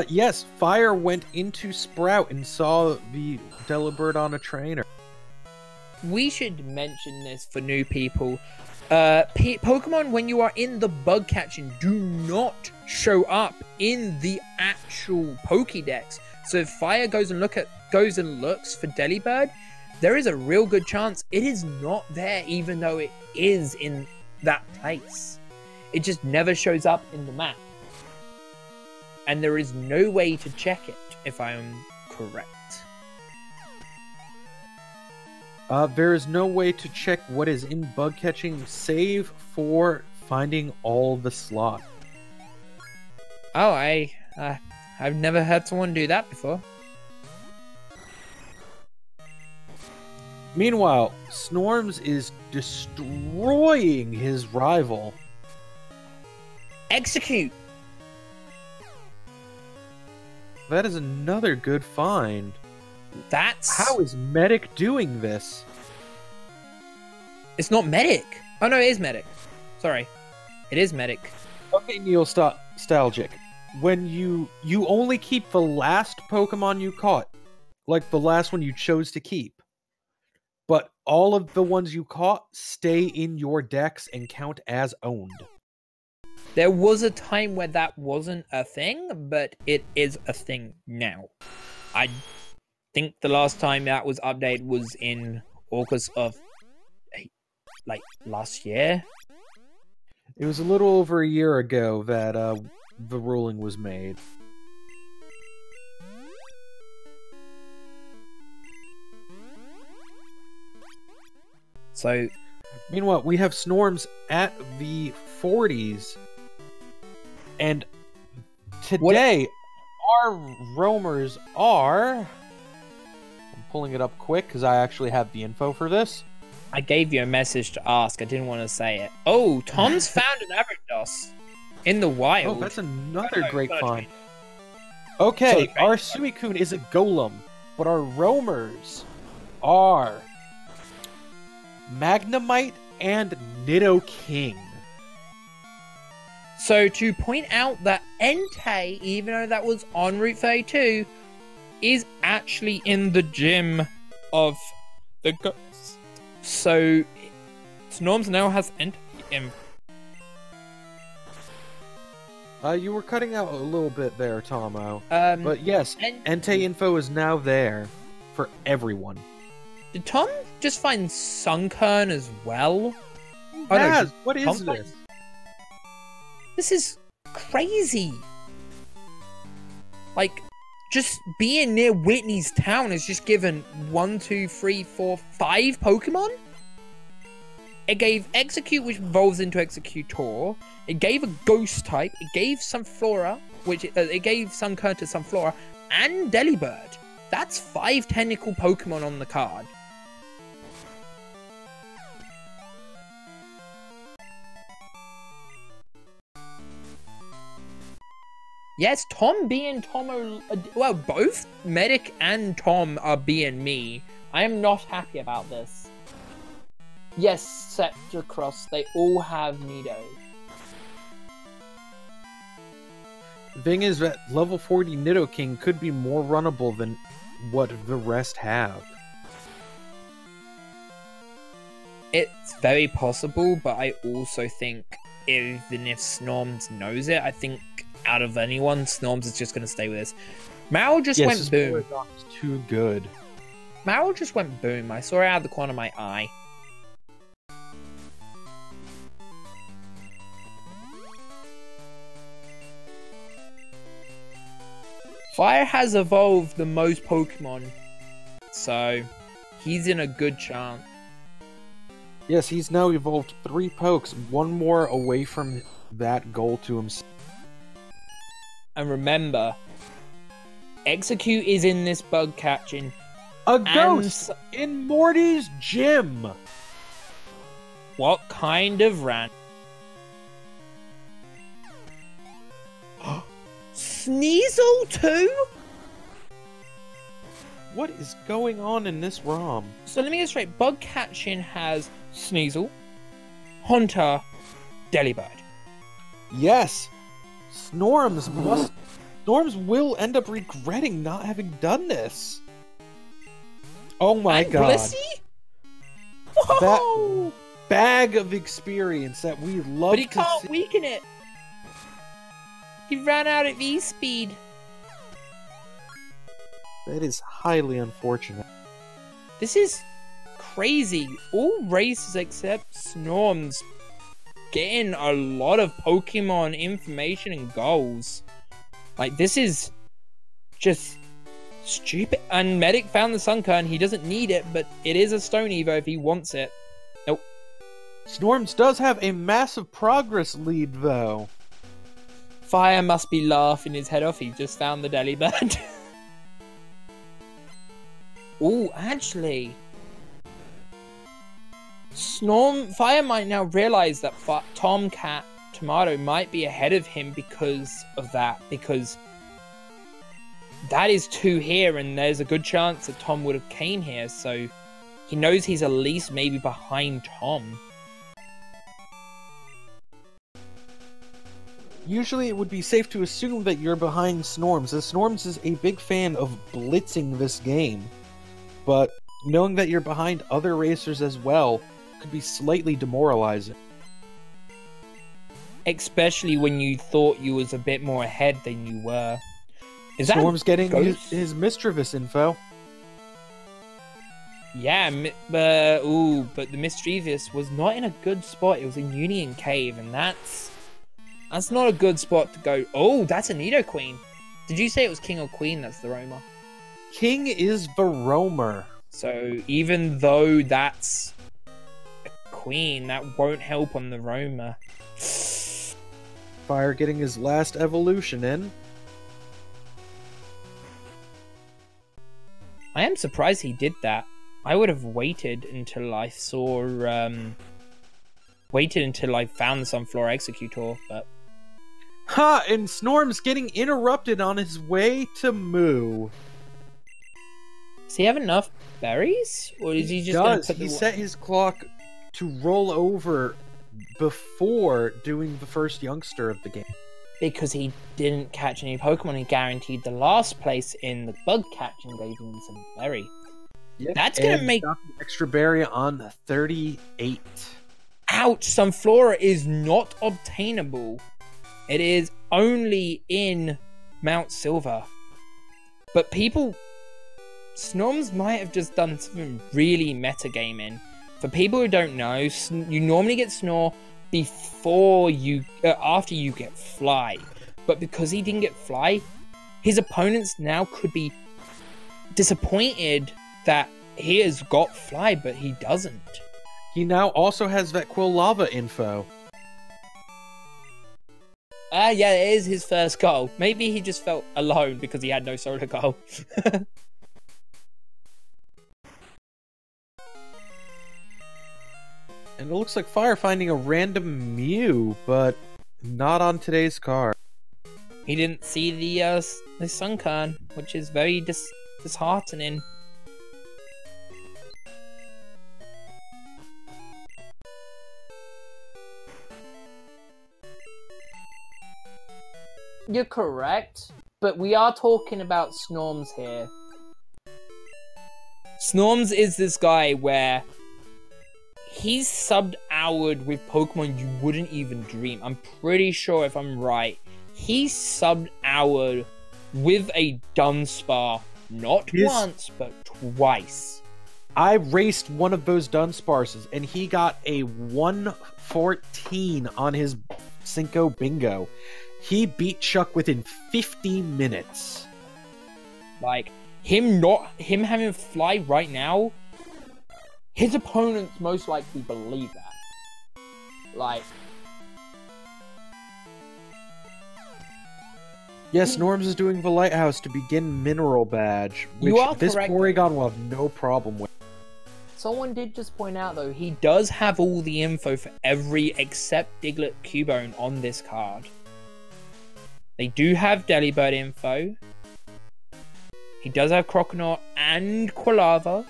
Speaker 1: Yes, Fire went into Sprout and saw the Delibird on a trainer.
Speaker 2: We should mention this for new people. Pokemon, when you are in the bug catching, do not show up in the actual Pokédex. So if Fire goes and looks for Delibird, there is a real good chance it is not there, even though it is in that place. It just never shows up in the map. And there is no way to check it, if I am correct.
Speaker 1: There is no way to check what is in bug catching, save for finding all the slot.
Speaker 2: Oh, I've never had someone do that before.
Speaker 1: Meanwhile, Snorms is destroying his rival.
Speaker 2: Execute!
Speaker 1: That is another good find. How is Medic doing this?
Speaker 2: It's not Medic. Oh no, it is Medic. Sorry. It is Medic.
Speaker 1: Okay, Nostalgic. When you only keep the last Pokemon you caught. Like the last one you chose to keep. But all of the ones you caught stay in your decks and count as owned.
Speaker 2: There was a time where that wasn't a thing, but it is a thing now. I think the last time that was updated was in August of, like, last year.
Speaker 1: It was a little over a year ago that the ruling was made.
Speaker 2: So,
Speaker 1: meanwhile, we have Snorms at the 40s. And today, our roamers are... I'm pulling it up quick because I actually have the info for this.
Speaker 2: I gave you a message to ask. I didn't want to say it. Oh, Tom's found an Abrados in the wild.
Speaker 1: Oh, that's another great find. Okay, our Suicune is a Golem, but our roamers are Magnemite, and Nidoking.
Speaker 2: So to point out that Entei, even though that was on Route 32, is actually in the gym of the ghost. So Snorms now has Entei in.
Speaker 1: You were cutting out a little bit there, Tomo. But yes, Entei info is now there for everyone.
Speaker 2: Did Tom just find Sunkern as well?
Speaker 1: Yes, what is this?
Speaker 2: This is crazy. Like, just being near Whitney's town is just given 1, 2, 3, 4, 5 Pokemon? It gave Execute, which evolves into Executor. It gave a Ghost type. It gave Sunflora, which it gave Sunkern to Sunflora, and Delibird. That's 5 technical Pokemon on the card. Yes, Tom being Tomo. Well, both Medic and Tom are being me. I am not happy about this. Yes, Septicross, they all have Nido.
Speaker 1: The thing is that level 40 Nidoking could be more runnable than what the rest have.
Speaker 2: It's very possible, but I also think even if Snorms knows it, I think out of anyone, Snorms is just going to stay with us. Mal just went boom.
Speaker 1: Is too good.
Speaker 2: Mal just went boom. I saw it out of the corner of my eye. Fire has evolved the most Pokemon, so he's in a good chance.
Speaker 1: Yes, he's now evolved 3 Pokes, 1 more away from that goal to himself.
Speaker 2: And remember, Execute is in this bug catching.
Speaker 1: A ghost in Morty's gym!
Speaker 2: What kind of ran? Sneasel too?
Speaker 1: What is going on in this ROM?
Speaker 2: So let me get straight. Bug catching has Sneasel, Haunter, Delibird.
Speaker 1: Yes! Snorms will end up regretting not having done this. Oh my god.
Speaker 2: Blissey? Whoa!
Speaker 1: That bag of experience that we love to see.
Speaker 2: But he can't weaken it. He ran out of E-speed.
Speaker 1: That is highly unfortunate.
Speaker 2: This is crazy. All races except Snorms getting a lot of Pokemon information and goals. Like, this is just stupid. And Medic found the Sunkern. He doesn't need it, but it is a Stone Evo if he wants it. Nope.
Speaker 1: Snorms does have a massive progress lead, though.
Speaker 2: Fire must be laughing his head off. He just found the Delibird. Oh, actually, Fire might now realize that Tomcat Tomato might be ahead of him because of that. Because that is 2 here, and there's a good chance that Tom would have came here. So he knows he's at least maybe behind Tom.
Speaker 1: Usually it would be safe to assume that you're behind Snorms, as Snorms is a big fan of blitzing this game. But knowing that you're behind other racers as well could be slightly demoralizing.
Speaker 2: Especially when you thought you was a bit more ahead than you were. Is
Speaker 1: Snorms getting his Mischievous info.
Speaker 2: Yeah, but the Mischievous was not in a good spot. It was in Union Cave, and that's not a good spot to go. Oh, that's a Nidoqueen. Did you say it was King or Queen? That's the Roamer.
Speaker 1: King is the Roamer.
Speaker 2: So even though that's a Queen, that won't help on the Roamer.
Speaker 1: Fire getting his last evolution in.
Speaker 2: I am surprised he did that. I would have waited until I saw, waited until I found the Sunflora Executor, but...
Speaker 1: Ha! And Snorm's getting interrupted on his way to Moo.
Speaker 2: Does he have enough berries? Or is he just
Speaker 1: does. He set his clock to roll over before doing the first youngster of the game?
Speaker 2: Because he didn't catch any Pokemon, he guaranteed the last place in the bug catch and gave him some berry.
Speaker 1: Yep.
Speaker 2: That's gonna make
Speaker 1: got the extra berry on 38.
Speaker 2: Ouch! Sunflora is not obtainable. It is only in Mount Silver. But Snorms might have just done something really metagaming. For people who don't know, you normally get Snore after you get Fly. But because he didn't get Fly, his opponents now could be disappointed that he has got Fly, but he doesn't.
Speaker 1: He now also has that Quilava info.
Speaker 2: Yeah, it is his first goal. Maybe he just felt alone because he had no solo goal.
Speaker 1: And it looks like Fire finding a random Mew, but not on today's card.
Speaker 2: He didn't see the Suncan, which is very disheartening. You're correct, but we are talking about Snorms here. Snorms is this guy where he's subbed-houred with Pokemon you wouldn't even dream. I'm pretty sure, if I'm right, he's subbed-houred with a Dunsparce, not once, but twice.
Speaker 1: I raced one of those Dunsparces, and he got a 114 on his Cinco Bingo. He beat Chuck within 15 minutes.
Speaker 2: Like, him having Fly right now, his opponents most likely believe that. Like...
Speaker 1: Yes, Norms is doing the Lighthouse to begin Mineral Badge, which this Porygon will have no problem with.
Speaker 2: Someone did just point out, though, he does have all the info for every except Diglett Cubone on this card. They do have Delibird info. He does have Croconaw and Quilava.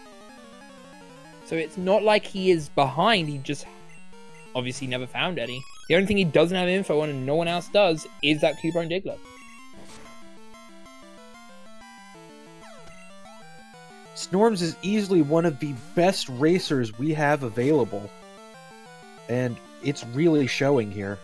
Speaker 2: So it's not like he is behind, he just obviously never found any. The only thing he doesn't have info on and no one else does is that Cubone Diglett.
Speaker 1: Snorms is easily one of the best racers we have available. And it's really showing here.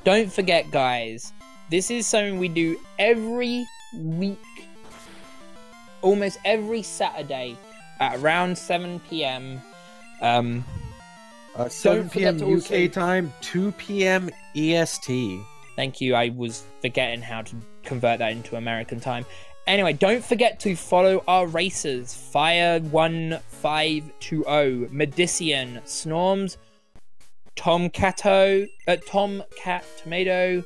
Speaker 2: Don't forget, guys, this is something we do every week, almost every Saturday at around 7 p.m.
Speaker 1: 7 p.m. UK time, 2 p.m. EST.
Speaker 2: Thank you, I was forgetting how to convert that into American time. Anyway, don't forget to follow our racers, Fire1520, Medician, Snorms, Tom Cat Tomato,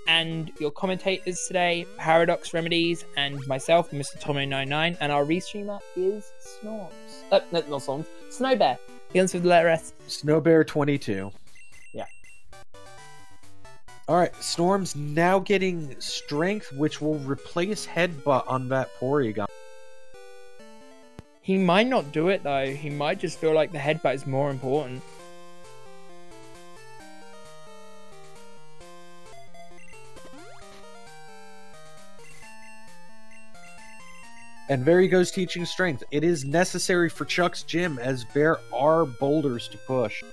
Speaker 2: and your commentators today, Paradox Remedies, and myself, Mr. Tomo99, and our restreamer is Snorms. No, not Snorms. Snowbear. Begins with the letter S.
Speaker 1: Snowbear22.
Speaker 2: Yeah.
Speaker 1: Alright, Snorms now getting Strength, which will replace Headbutt on that Porygon.
Speaker 2: He might not do it, though. He might just feel like the Headbutt is more important.
Speaker 1: And there he goes teaching Strength. It is necessary for Chuck's gym, as there are boulders to push.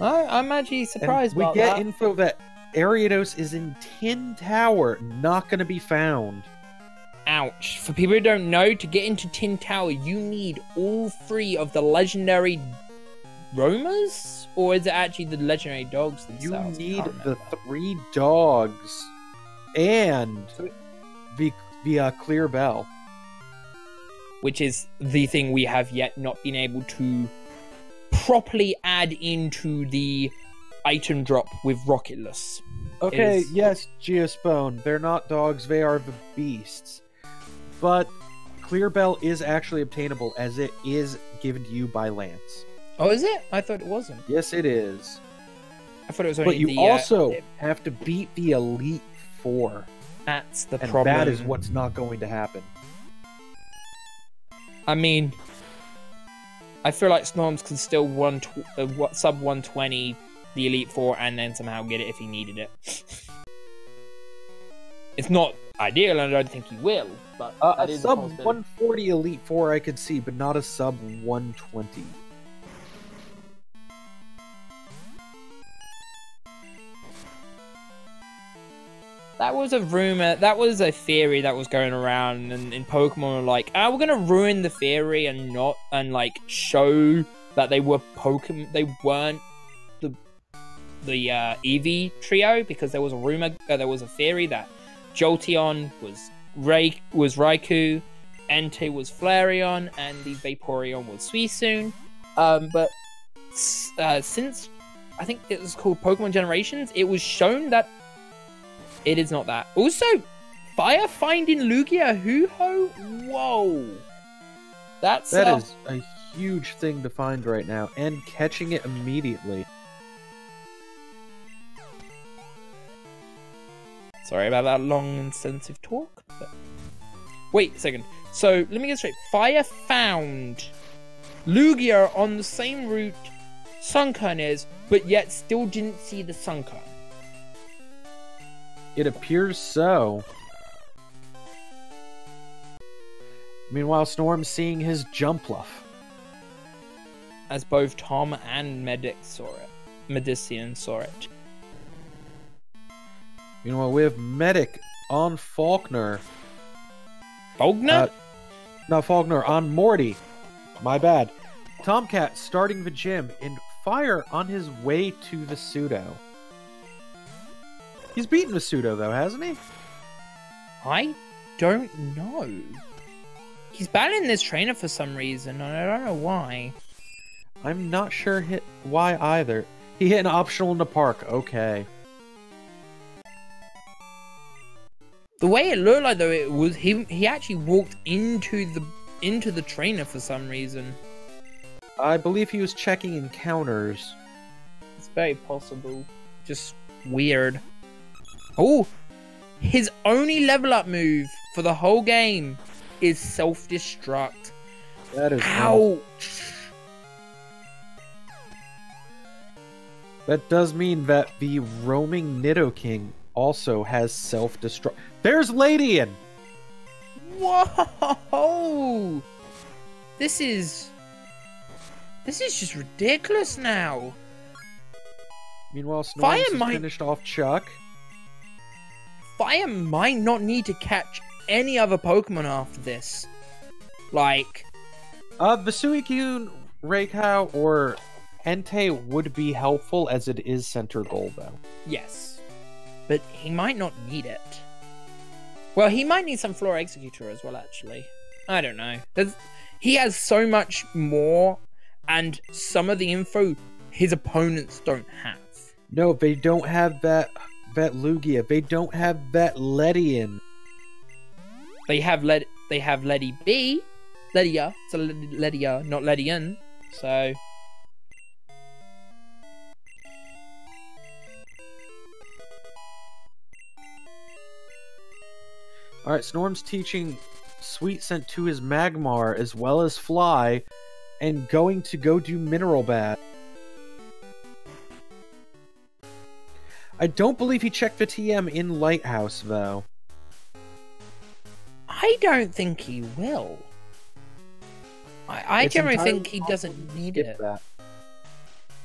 Speaker 2: I'm actually surprised about that.
Speaker 1: We get info that Ariados is in Tin Tower, not going to be found.
Speaker 2: Ouch. For people who don't know, to get into Tin Tower, you need all 3 of the legendary roamers? Or is it actually the legendary dogs themselves?
Speaker 1: You need the 3 dogs and the Clear Bell.
Speaker 2: Which is the thing we have yet not been able to properly add into the item drop with Rocketless.
Speaker 1: Okay, yes, Geospone. They're not dogs, they are the beasts. But Clear Bell is actually obtainable, as it is given to you by Lance.
Speaker 2: Oh, is it? I thought it wasn't.
Speaker 1: Yes, it is.
Speaker 2: I thought it was only
Speaker 1: But you
Speaker 2: the.
Speaker 1: also have to beat the Elite Four.
Speaker 2: That's the
Speaker 1: And
Speaker 2: problem.
Speaker 1: that is what's not going to happen.
Speaker 2: I mean, I feel like Snorms can still sub 120 the Elite Four and then somehow get it if he needed it. It's not ideal, and I don't think he will. But
Speaker 1: a sub 140 Elite Four I could see, but not a sub 120.
Speaker 2: That was a rumor. That was a theory that was going around, and in Pokemon were like, "Ah, we're gonna ruin the theory and like show that they were Pokemon. They weren't the Eevee trio because there was a rumor, there was a theory that Jolteon was Raikou, Entei was Flareon, and the Vaporeon was Suicune. But since I think it was called Pokemon Generations, it was shown that it is not that. Also, Fire finding Lugia Hoo-Ho? Whoa. That
Speaker 1: is a huge thing to find right now, and catching it immediately.
Speaker 2: Sorry about that long and sensitive talk. But... Wait a second. So, let me get straight. Fire found Lugia on the same route Sunkern is, but yet still didn't see the Sunkern.
Speaker 1: It appears so. Meanwhile, Snorm's seeing his Jumpluff.
Speaker 2: As both Tom and Medician saw it.
Speaker 1: Meanwhile, we have Medic on Faulkner.
Speaker 2: Faulkner?
Speaker 1: No, Faulkner on Morty. My bad. Tomcat starting the gym, and Fire on his way to the Pseudo. He's beaten the Pseudo, though, hasn't he?
Speaker 2: I don't know. He's battling this trainer for some reason, and I don't know why.
Speaker 1: I'm not sure why either. He hit an optional in the park. Okay.
Speaker 2: The way it looked like, though, it was he actually walked into the trainer for some reason.
Speaker 1: I believe he was checking encounters.
Speaker 2: It's very possible. Just weird. Oh, his only level up move for the whole game is self-destruct.
Speaker 1: That is
Speaker 2: ouch.
Speaker 1: That does mean that the roaming Nidoking also has self-destruct. There's Ladian!
Speaker 2: Whoa! This is just ridiculous now.
Speaker 1: Meanwhile, Snorlax has finished off Chuck.
Speaker 2: Fire might not need to catch any other Pokemon after this. Like...
Speaker 1: the Suicune, Raikou, or Entei would be helpful as it is center goal, though.
Speaker 2: Yes. But he might not need it. Well, he might need some Flora Executor as well, actually. I don't know. He has so much more, and some of the info his opponents don't have.
Speaker 1: No, they don't have that Lugia. They don't have that Ledian.
Speaker 2: They have Ledi B. Ledia. It's a Ledia, not Ledian. So...
Speaker 1: Alright, Snorm's teaching Sweet Scent to his Magmar as well as Fly, and going to go do Mineral Bath. I don't believe he checked the TM in Lighthouse, though.
Speaker 2: I don't think he will. I generally think he doesn't need it.
Speaker 1: That.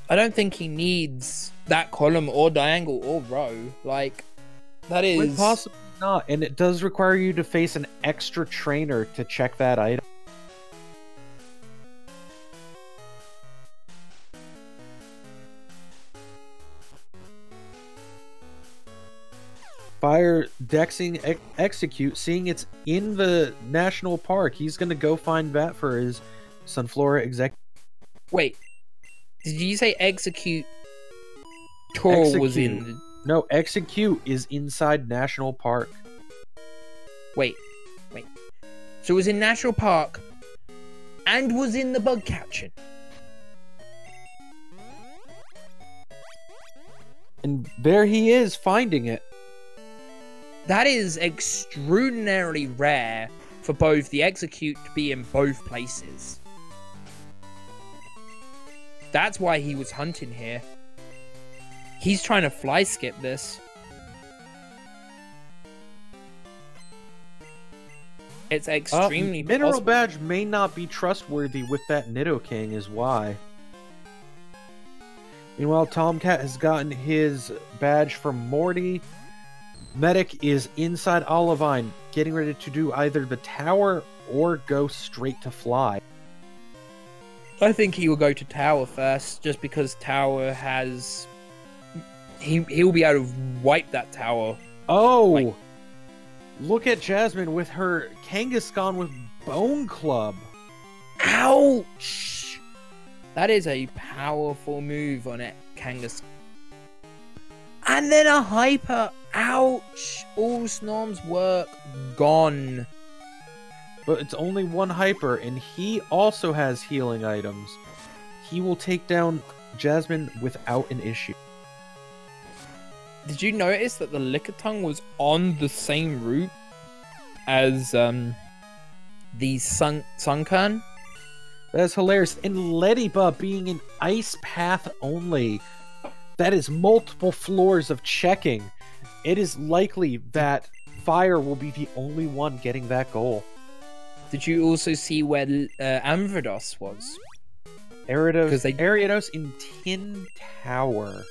Speaker 2: I don't think he needs that column or diagonal or row. Like, that is...
Speaker 1: Quite possibly not, and it does require you to face an extra trainer to check that item. Fire dexing execute, seeing it's in the national park. He's gonna go find that for his Sunflora exec.
Speaker 2: Wait, did you say execute? Tor was in the...
Speaker 1: No, execute is inside national park.
Speaker 2: Wait. So it was in national park and was in the bug catching.
Speaker 1: And there he is, finding it.
Speaker 2: That is extraordinarily rare for both the execute to be in both places. That's why he was hunting here. He's trying to fly skip this. It's extremely
Speaker 1: Mineral
Speaker 2: possible.
Speaker 1: Badge may not be trustworthy with that Nidoking is why. Meanwhile, Tomcat has gotten his badge from Morty. Medic is inside Olivine, getting ready to do either the tower or go straight to fly.
Speaker 2: I think he will go to tower first, just because tower has... He'll be able to wipe that tower.
Speaker 1: Oh!
Speaker 2: Like...
Speaker 1: Look at Jasmine with her Kangaskhan with Bone Club.
Speaker 2: Ouch! That is a powerful move on it, Kangaskhan. And then a Hyper. Ouch! All Snorm's work gone.
Speaker 1: But it's only one Hyper, and he also has healing items. He will take down Jasmine without an issue.
Speaker 2: Did you notice that the Lickitung was on the same route as the Sunkern?
Speaker 1: That's hilarious. And Ladybug being an ice path only. That is multiple floors of checking. It is likely that Fire will be the only one getting that goal.
Speaker 2: Did you also see where Ambrados was?
Speaker 1: Ariados in Tin Tower.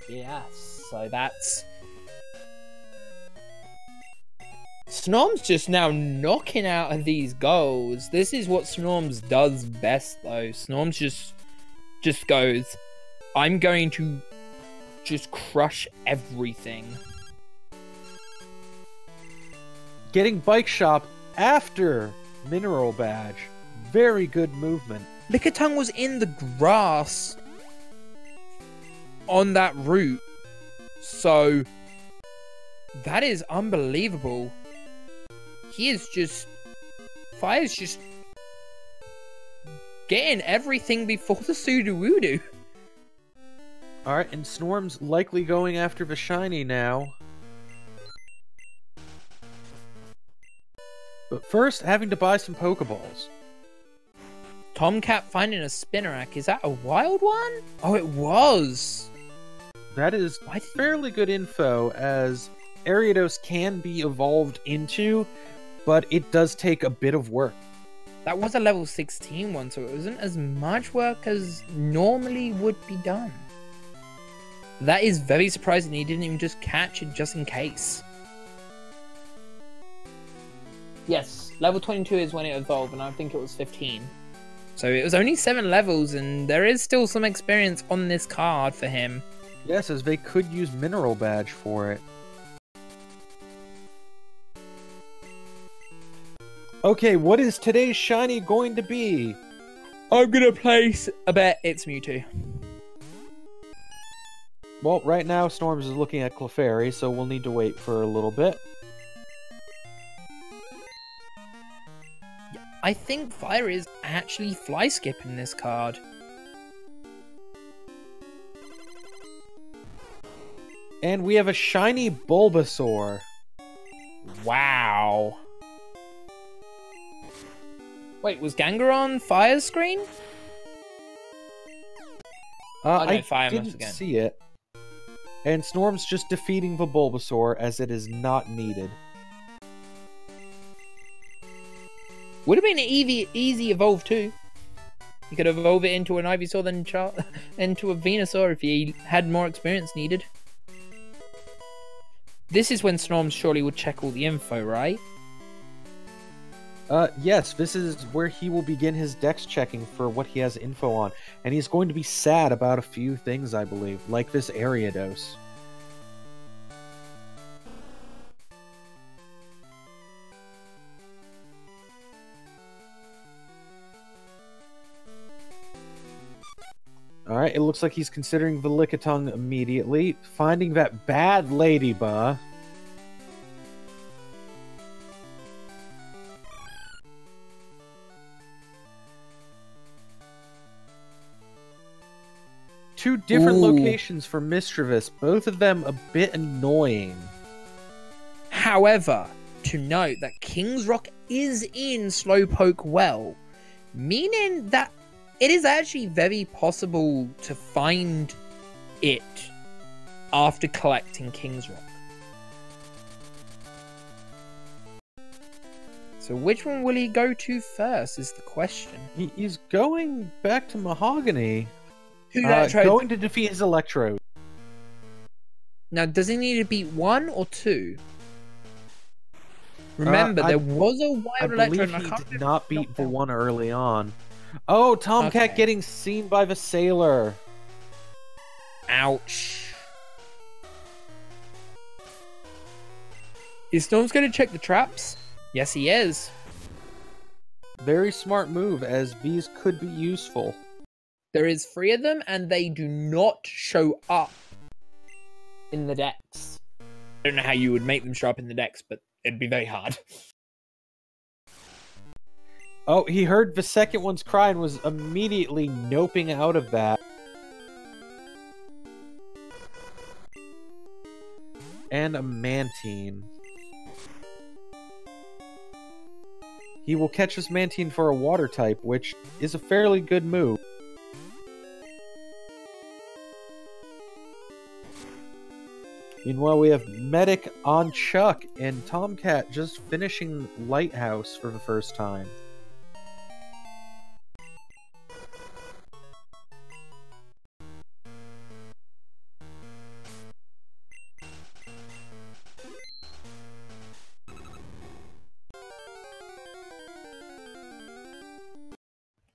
Speaker 2: Yes, so that's... Snorm's just now knocking out of these goals. This is what Snorm's does best, though. Snorm's just goes, I'm going to just crush everything.
Speaker 1: Getting Bike Shop after Mineral Badge. Very good movement.
Speaker 2: Lickitung was in the grass on that route, so that is unbelievable. He is just... Fire's just getting everything before the Sudowoodo.
Speaker 1: Alright, and Snorm's likely going after the shiny now. But first, having to buy some Pokeballs.
Speaker 2: Tomcat finding a Spinarak. Is that a wild one? Oh, it was.
Speaker 1: That is fairly good info, as Ariados can be evolved into, but it does take a bit of work.
Speaker 2: That was a level 16 one, so it wasn't as much work as normally would be done. That is very surprising he didn't even just catch it just in case. Yes, level 22 is when it evolved, and I think it was 15. So it was only 7 levels, and there is still some experience on this card for him.
Speaker 1: Yes, as they could use Mineral Badge for it. Okay, what is today's shiny going to be?
Speaker 2: I'm gonna place a bet it's Mewtwo.
Speaker 1: Well, right now Storms is looking at Clefairy, so we'll need to wait for a little bit.
Speaker 2: I think Fire is actually fly skipping this card.
Speaker 1: And we have a shiny Bulbasaur.
Speaker 2: Wow. Wait, was Gangaron Fire's screen?
Speaker 1: I
Speaker 2: Fire must
Speaker 1: didn't
Speaker 2: again.
Speaker 1: see it. And Storm's just defeating the Bulbasaur as it is not needed.
Speaker 2: Would have been an easy evolve too. You could evolve it into an Ivysaur then into a Venusaur if you had more experience needed. This is when Snorm surely would check all the info, right?
Speaker 1: Yes, this is where he will begin his dex checking for what he has info on. And he's going to be sad about a few things, I believe, like this Ariados. Alright, it looks like he's considering the Lickitung immediately, finding that bad Ladybug. 2 different
Speaker 2: Ooh.
Speaker 1: locations for Mischievous, both of them a bit annoying.
Speaker 2: However, to note that King's Rock is in Slowpoke Well, meaning that it is actually very possible to find it after collecting King's Rock. So which one will he go to first is the question.
Speaker 1: He's going back to Mahogany. Going to defeat his Electrode.
Speaker 2: Now, does he need to beat 1 or 2? Remember, there was a wild Electrode.
Speaker 1: I believe he did not beat the one early on. Oh, Tomcat getting seen by the Sailor.
Speaker 2: Ouch. Is Storm's going to check the traps? Yes, he is.
Speaker 1: Very smart move, as these could be useful.
Speaker 2: There is 3 of them, and they do not show up in the decks. I don't know how you would make them show up in the decks, but it'd be very hard.
Speaker 1: Oh, he heard the second one's cry and was immediately noping out of that. And a Mantine. He will catch this Mantine for a water type, which is a fairly good move. Meanwhile, we have Medic on Chuck and Tomcat just finishing Lighthouse for the first time.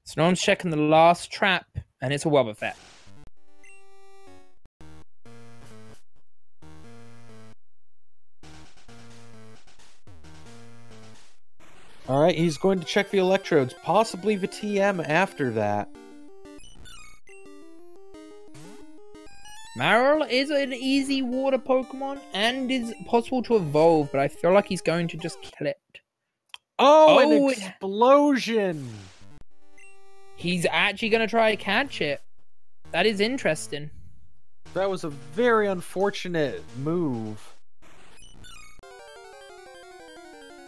Speaker 2: Snorm's checking the last trap, and it's a Wobbuffet.
Speaker 1: Alright, he's going to check the Electrodes, possibly the TM after that.
Speaker 2: Marill is an easy water Pokemon, and is possible to evolve, but I feel like he's going to just kill it.
Speaker 1: Oh, an explosion!
Speaker 2: He's actually going to try to catch it. That is interesting.
Speaker 1: That was a very unfortunate move.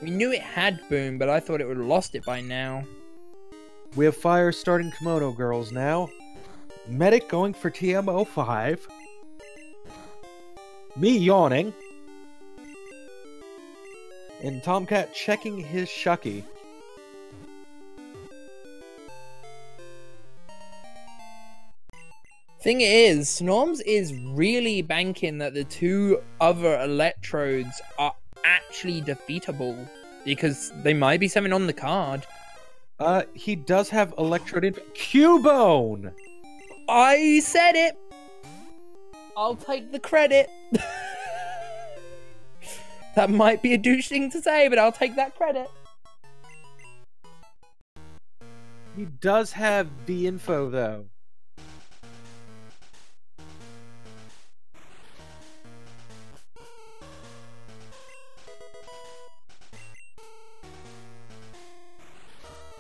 Speaker 2: We knew it had Boom, but I thought it would have lost it by now.
Speaker 1: We have Fire starting Kimono Girls now. Medic going for TM05. Me yawning. And Tomcat checking his Shucky.
Speaker 2: Thing is, Snorms is really banking that the 2 other Electrodes are actually defeatable, because they might be something on the card.
Speaker 1: He does have Electrode in Cubone!
Speaker 2: I said it! I'll take the credit. That might be a douche thing to say, but I'll take that credit.
Speaker 1: He does have the info, though.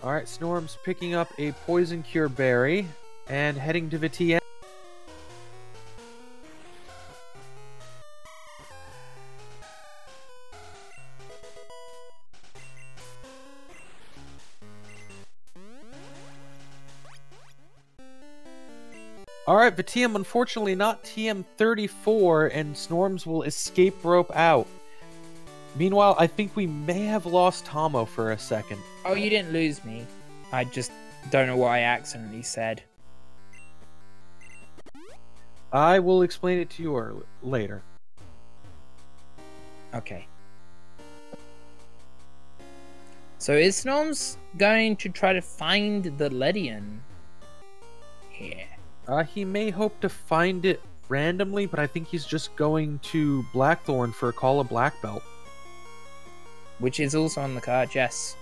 Speaker 1: Alright, Snorm's picking up a Poison Cure Berry and heading to the TM. Alright, the TM unfortunately not TM34, and Snorms will escape rope out. Meanwhile, I think we may have lost Tomo for a second.
Speaker 2: Oh, you didn't lose me. I just don't know what I accidentally said.
Speaker 1: I will explain it to you later.
Speaker 2: Okay. So is Snorms going to try to find the Ledian here?
Speaker 1: He may hope to find it randomly, but I think he's just going to Blackthorn for a Call of Black Belt.
Speaker 2: Which is also on the card, yes.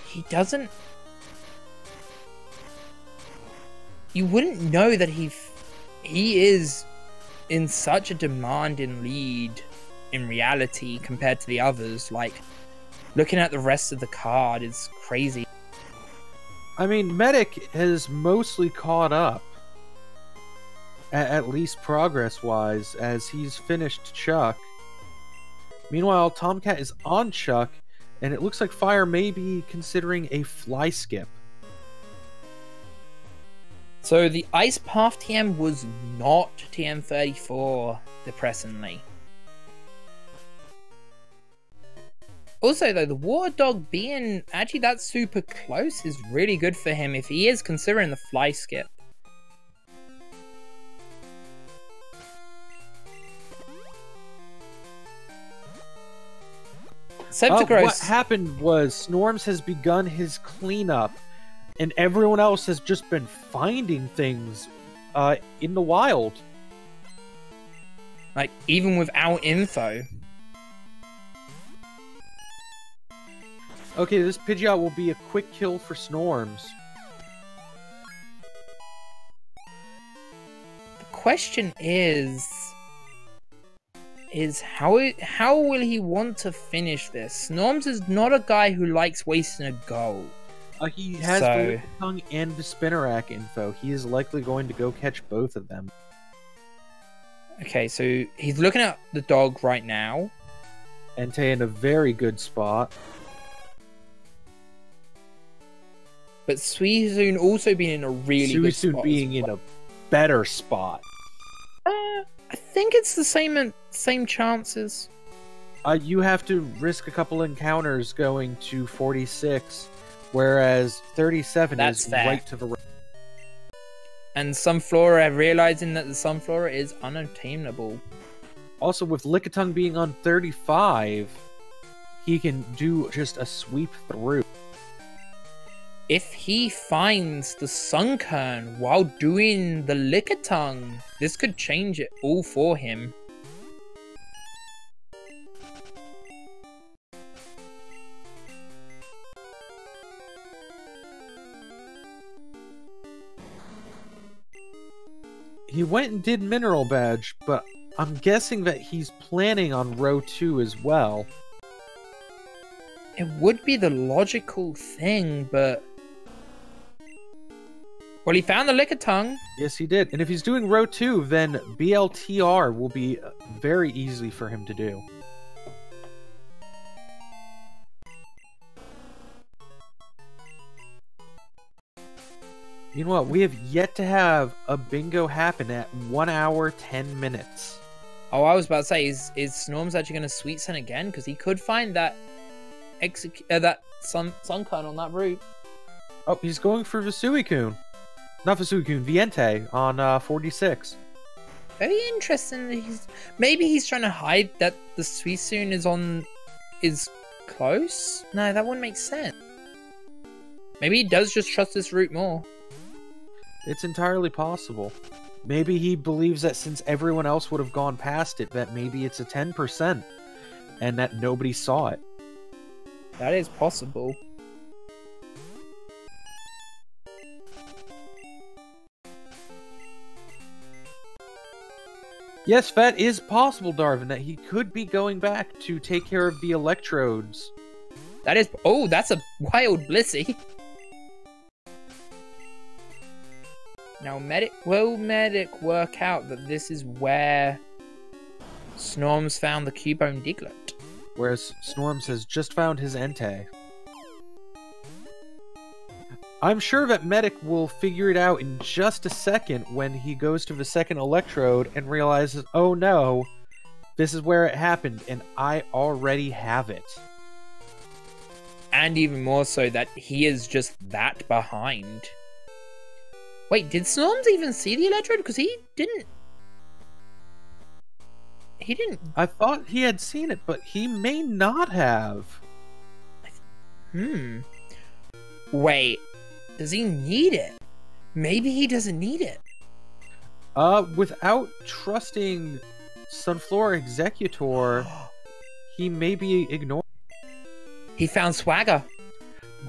Speaker 2: He doesn't... You wouldn't know that he is in such a demanding lead in reality compared to the others. Like, Looking at the rest of the card is crazy.
Speaker 1: I mean, Medic has mostly caught up. At least progress-wise, as he's finished Chuck. Meanwhile, Tomcat is on Chuck, and it looks like Fire may be considering a fly skip.
Speaker 2: So the Ice Path TM was not TM34, depressingly. Also, though, the Water Dog being actually that super close is really good for him if he is considering the fly skip.
Speaker 1: What happened was Snorms has begun his cleanup, and everyone else has just been finding things in the wild.
Speaker 2: Like, even without info.
Speaker 1: Okay, this Pidgeot will be a quick kill for Snorms.
Speaker 2: The question is how will he want to finish this? Snorms is not a guy who likes wasting a go.
Speaker 1: He has the Tongue and the Spinnerack info. He is likely going to go catch both of them.
Speaker 2: Okay, so he's looking at the dog right now.
Speaker 1: Entei in a very good spot.
Speaker 2: But Suicune also being in a really good spot.
Speaker 1: Suicune being in a better spot.
Speaker 2: I think it's the same chances.
Speaker 1: You have to risk a couple encounters going to 46, whereas 37 is
Speaker 2: fair.
Speaker 1: right to the right.
Speaker 2: And Sunflora realizing that the Sunflora is unattainable.
Speaker 1: Also, with Lickitung being on 35, he can do just a sweep through.
Speaker 2: If he finds the Sunkern while doing the Lickitung, this could change it all for him.
Speaker 1: He went and did Mineral Badge, but I'm guessing that he's planning on row 2 as well.
Speaker 2: It would be the logical thing, but... Well, he found the Lickitung.
Speaker 1: Yes, he did. And if he's doing row 2, then BLTR will be very easy for him to do. Meanwhile, we have yet to have a bingo happen at 1 hour, 10 minutes.
Speaker 2: Oh, I was about to say, is Snorms actually going to Sweet Scent again? Because he could find that Sunkern on that route.
Speaker 1: Oh, he's going for Visuikun. Not Visuikun, Viente on 46.
Speaker 2: Very interesting. Maybe he's trying to hide that the Suicune is close? No, that wouldn't make sense. Maybe he does just trust this route more.
Speaker 1: It's entirely possible. Maybe he believes that since everyone else would have gone past it, that maybe it's a 10%, and that nobody saw it.
Speaker 2: That is possible.
Speaker 1: Yes, that is possible, Darwin, that he could be going back to take care of the electrodes.
Speaker 2: That is... Oh, that's a wild Blissey. Now, will Medic work out that this is where Snorms found the Cubone Diglett?
Speaker 1: Whereas Snorms has just found his Entei. I'm sure that Medic will figure it out in just a second when he goes to the second electrode and realizes, oh no, this is where it happened, and I already have it.
Speaker 2: And even more so that he is just that behind. Wait, did Snorms even see the electrode? Because he didn't. He didn't.
Speaker 1: I thought he had seen it, but he may not have.
Speaker 2: Wait. Does he need it? Maybe he doesn't need it.
Speaker 1: Without trusting Sunflora Executor, he may be ignored.
Speaker 2: He found Swagger.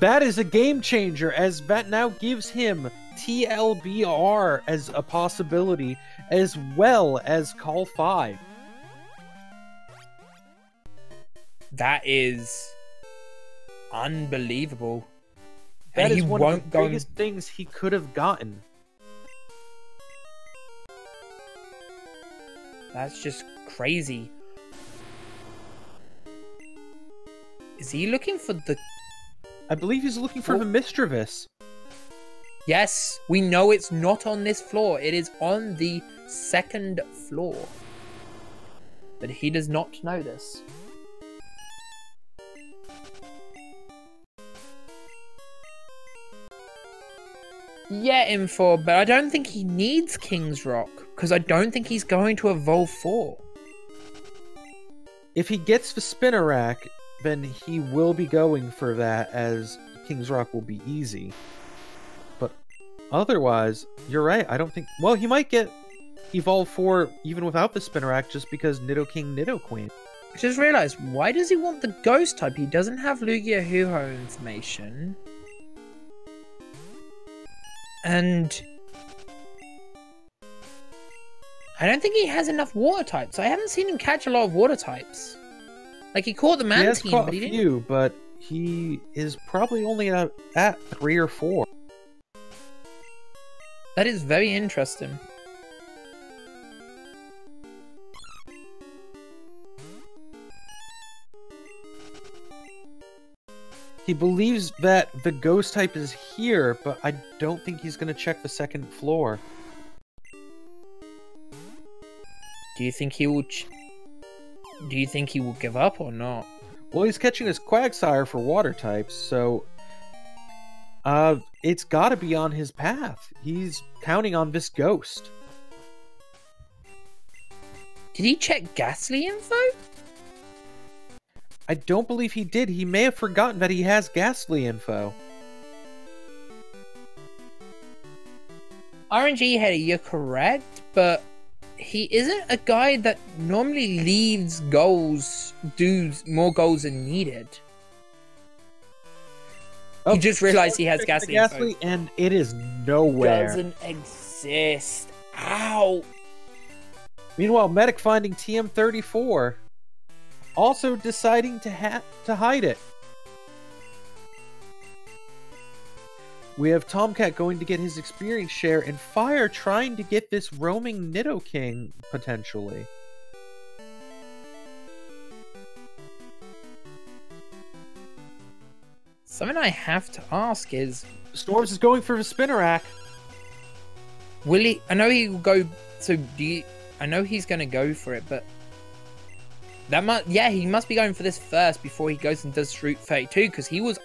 Speaker 1: That is a game changer, as that now gives him TLBR as a possibility, as well as Call 5.
Speaker 2: That is unbelievable.
Speaker 1: That
Speaker 2: And
Speaker 1: is
Speaker 2: he
Speaker 1: one
Speaker 2: won't
Speaker 1: of the
Speaker 2: go.
Speaker 1: biggest things he could have gotten.
Speaker 2: That's just crazy. Is he looking for the...
Speaker 1: I believe he's looking for the Mischievous.
Speaker 2: Yes, we know it's not on this floor. It is on the second floor. But he does not know this. Yeah, Info, but I don't think he needs King's Rock, because I don't think he's going to evolve 4.
Speaker 1: If he gets the Spinnerack, then he will be going for that, as King's Rock will be easy. But otherwise, you're right, I don't think... Well, he might get Evolve 4 even without the Spinnerack, just because Nidoking, Nidoqueen.
Speaker 2: I just realized, why does he want the Ghost type? He doesn't have Lugia Huho information. And I don't think he has enough water types. I haven't seen him catch a lot of water types. Like, he caught the Mantine,
Speaker 1: He has caught
Speaker 2: but he
Speaker 1: a
Speaker 2: didn't.
Speaker 1: few, but he is probably only at 3 or 4.
Speaker 2: That is very interesting.
Speaker 1: He believes that the Ghost type is here, but I don't think he's going to check the second floor.
Speaker 2: Do you think he will? Do you think he will give up or not?
Speaker 1: Well, he's catching his Quagsire for water types, so it's got to be on his path. He's counting on this Ghost.
Speaker 2: Did he check Ghastly info?
Speaker 1: I don't believe he did. He may have forgotten that he has Ghastly info.
Speaker 2: RNG Header, you're correct, but he isn't a guy that normally leaves goals, does more goals than needed.
Speaker 1: Oh,
Speaker 2: he just realized he has Ghastly info.
Speaker 1: And it is nowhere.
Speaker 2: Doesn't exist. Ow!
Speaker 1: Meanwhile, Medic finding TM34. Also deciding to hide it. We have Tomcat going to get his experience share, and Fire trying to get this roaming Nidoking, potentially.
Speaker 2: Something I have to ask is...
Speaker 1: Storms is going for the Spinnerack.
Speaker 2: Will he... I know he will go... So, do you... I know he's going to go for it, but... That must... Yeah, he must be going for this first before he goes and does Route 32, because he was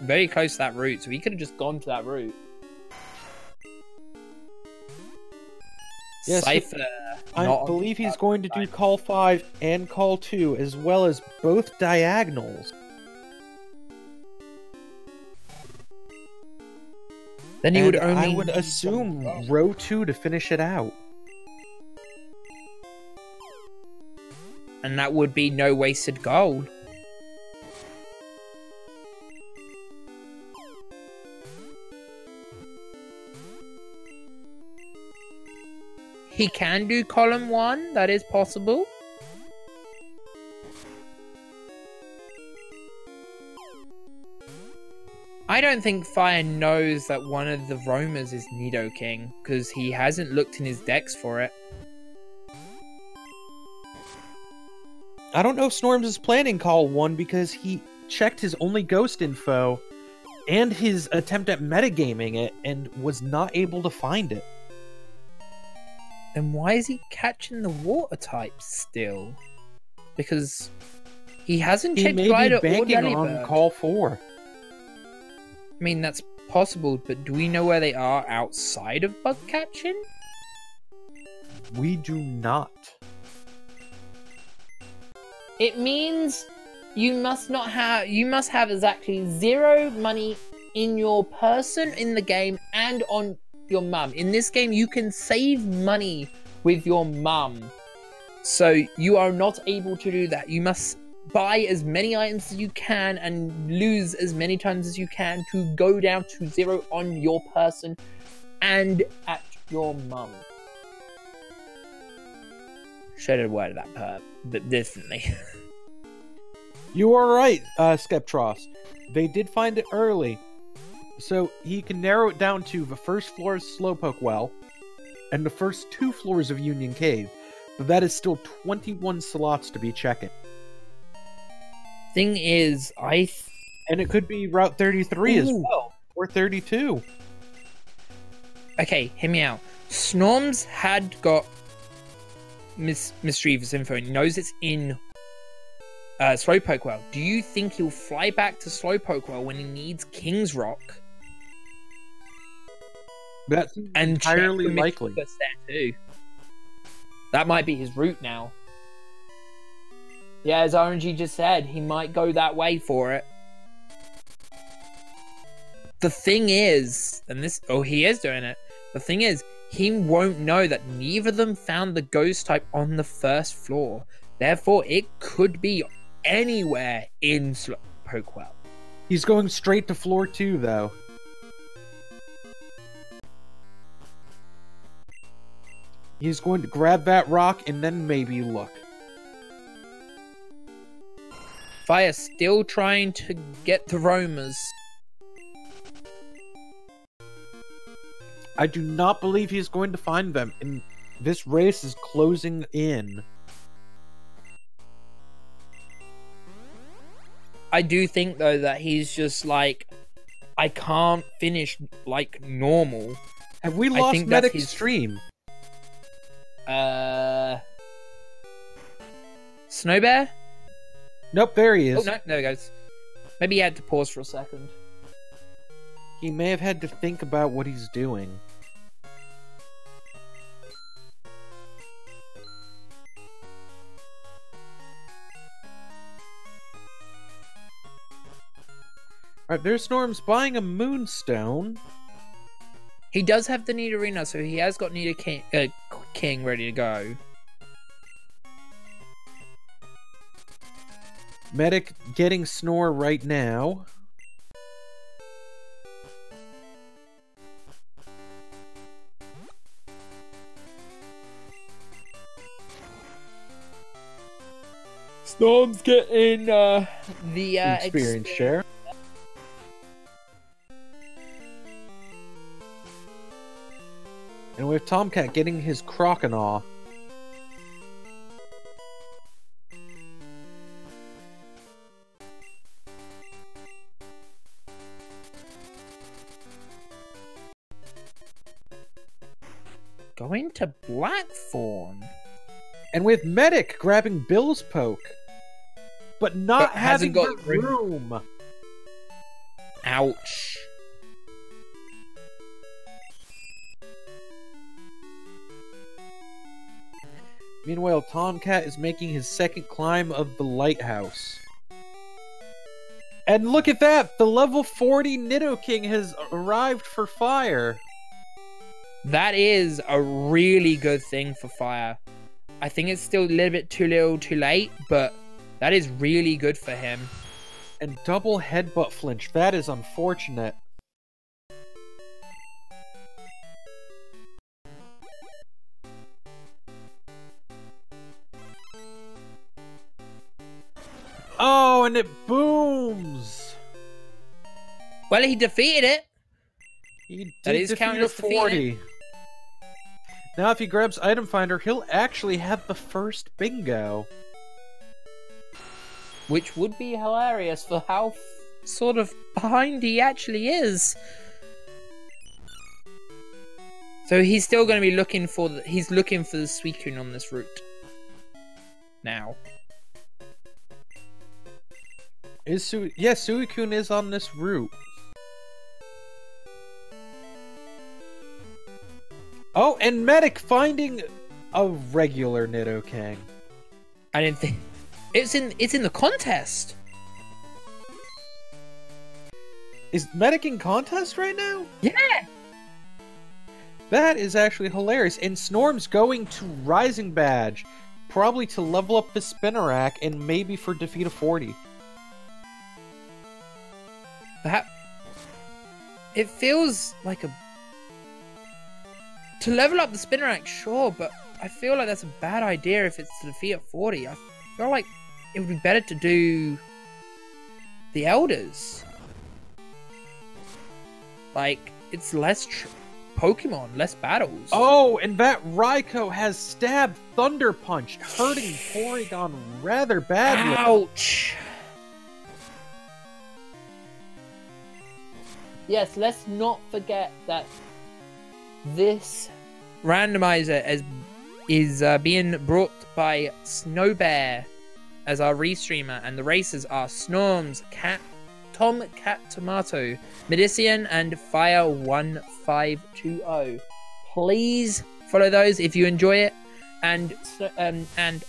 Speaker 2: very close to that route, so he could have just gone to that route.
Speaker 1: Yes,
Speaker 2: Cypher.
Speaker 1: I believe he's going to do Call 5 and Call 2, as well as both diagonals.
Speaker 2: Then he would only...
Speaker 1: I would assume row 2 to finish it out.
Speaker 2: And that would be no wasted gold. He can do column 1, that is possible. I don't think Fire knows that one of the roamers is Nidoking, because he hasn't looked in his decks for it.
Speaker 1: I don't know if Storms is planning Call 1 because he checked his only Ghost info and his attempt at metagaming it and was not able to find it.
Speaker 2: Then why is he catching the water types still? Because he hasn't checked Glider or
Speaker 1: banking
Speaker 2: Delibird.
Speaker 1: on Call 4.
Speaker 2: I mean, that's possible, but do we know where they are outside of bug catching?
Speaker 1: We do not.
Speaker 2: It means you must have exactly 0 money in your person in the game and on your mum. In this game, you can save money with your mum. So you are not able to do that. You must buy as many items as you can and lose as many times as you can to go down to 0 on your person and at your mum. Should have worded that part but differently.
Speaker 1: You are right, Skeptros. they did find it early. So he can narrow it down to the first floor of Slowpoke Well and the first 2 floors of Union Cave. But that is still 21 slots to be checking.
Speaker 2: Thing is,
Speaker 1: and it could be Route 33 as well, or 32.
Speaker 2: Okay, hear me out. Snorms had got mischievous info and knows it's in Slowpoke Well. Do you think he'll fly back to Slowpoke Well when he needs King's Rock?
Speaker 1: That's entirely likely.
Speaker 2: There too. That might be his route now. Yeah, as RNG just said, he might go that way for it. The thing is, and this, he is doing it. The thing is, he won't know that neither of them found the ghost type on the first floor. Therefore, it could be anywhere in Slowpoke Well.
Speaker 1: He's going straight to floor 2, though. He's going to grab that rock and then maybe look.
Speaker 2: Fire still trying to get the roamers.
Speaker 1: I do not believe he's going to find them, and this race is closing in.
Speaker 2: I do think, though, that he's just like, I can't finish like normal.
Speaker 1: Have we lost Medic stream?
Speaker 2: Snowbear?
Speaker 1: Nope, there he is.
Speaker 2: Oh, no, there he goes. Maybe he had to pause for a second.
Speaker 1: He may have had to think about what he's doing. Alright, there's Storm's buying a Moonstone.
Speaker 2: He does have the Nidorino, so he has got King ready to go.
Speaker 1: Medic getting Snore right now.
Speaker 2: Storm's getting the
Speaker 1: experience share. And we have Tomcat getting his Croconaw.
Speaker 2: Going to Blackthorn.
Speaker 1: And with Medic grabbing Bill's Poke. But not having the room.
Speaker 2: Ouch.
Speaker 1: Meanwhile, Tomcat is making his second climb of the lighthouse. And look at that! The level 40 Nidoking has arrived for Fire.
Speaker 2: That is a really good thing for Fire. I think it's still a little bit too little too late, but that is really good for him.
Speaker 1: And double headbutt flinch. That is unfortunate. Oh, and it booms!
Speaker 2: Well, he defeated it.
Speaker 1: He did defeat a 40. Now, if he grabs Item Finder, he'll actually have the first bingo.
Speaker 2: Which would be hilarious for how sort of behind he actually is. So he's still going to be looking for he's looking for the Suicune on this route. Now.
Speaker 1: Yes, Suicune is on this route. Oh, and Medic finding a regular Nidoking.
Speaker 2: I didn't think it's in the contest.
Speaker 1: Is Medic in contest right now?
Speaker 2: Yeah.
Speaker 1: That is actually hilarious. And Snorm's going to Rising Badge, probably to level up the Spinarak and maybe for defeat of 40.
Speaker 2: It feels like to level up the Spinarak, sure, but I feel like that's a bad idea if it's to defeat at 40. I feel like it would be better to do the Elders. Like, it's less Pokemon, less battles.
Speaker 1: Oh, and that Raikou has stabbed Thunder Punch, hurting Porygon rather badly.
Speaker 2: Ouch! Yes, let's not forget that this randomizer is being brought by Snowbear as our restreamer, and the racers are Snorms, Tom Cat Tomato, Medician, and Fire1520. Please follow those if you enjoy it, and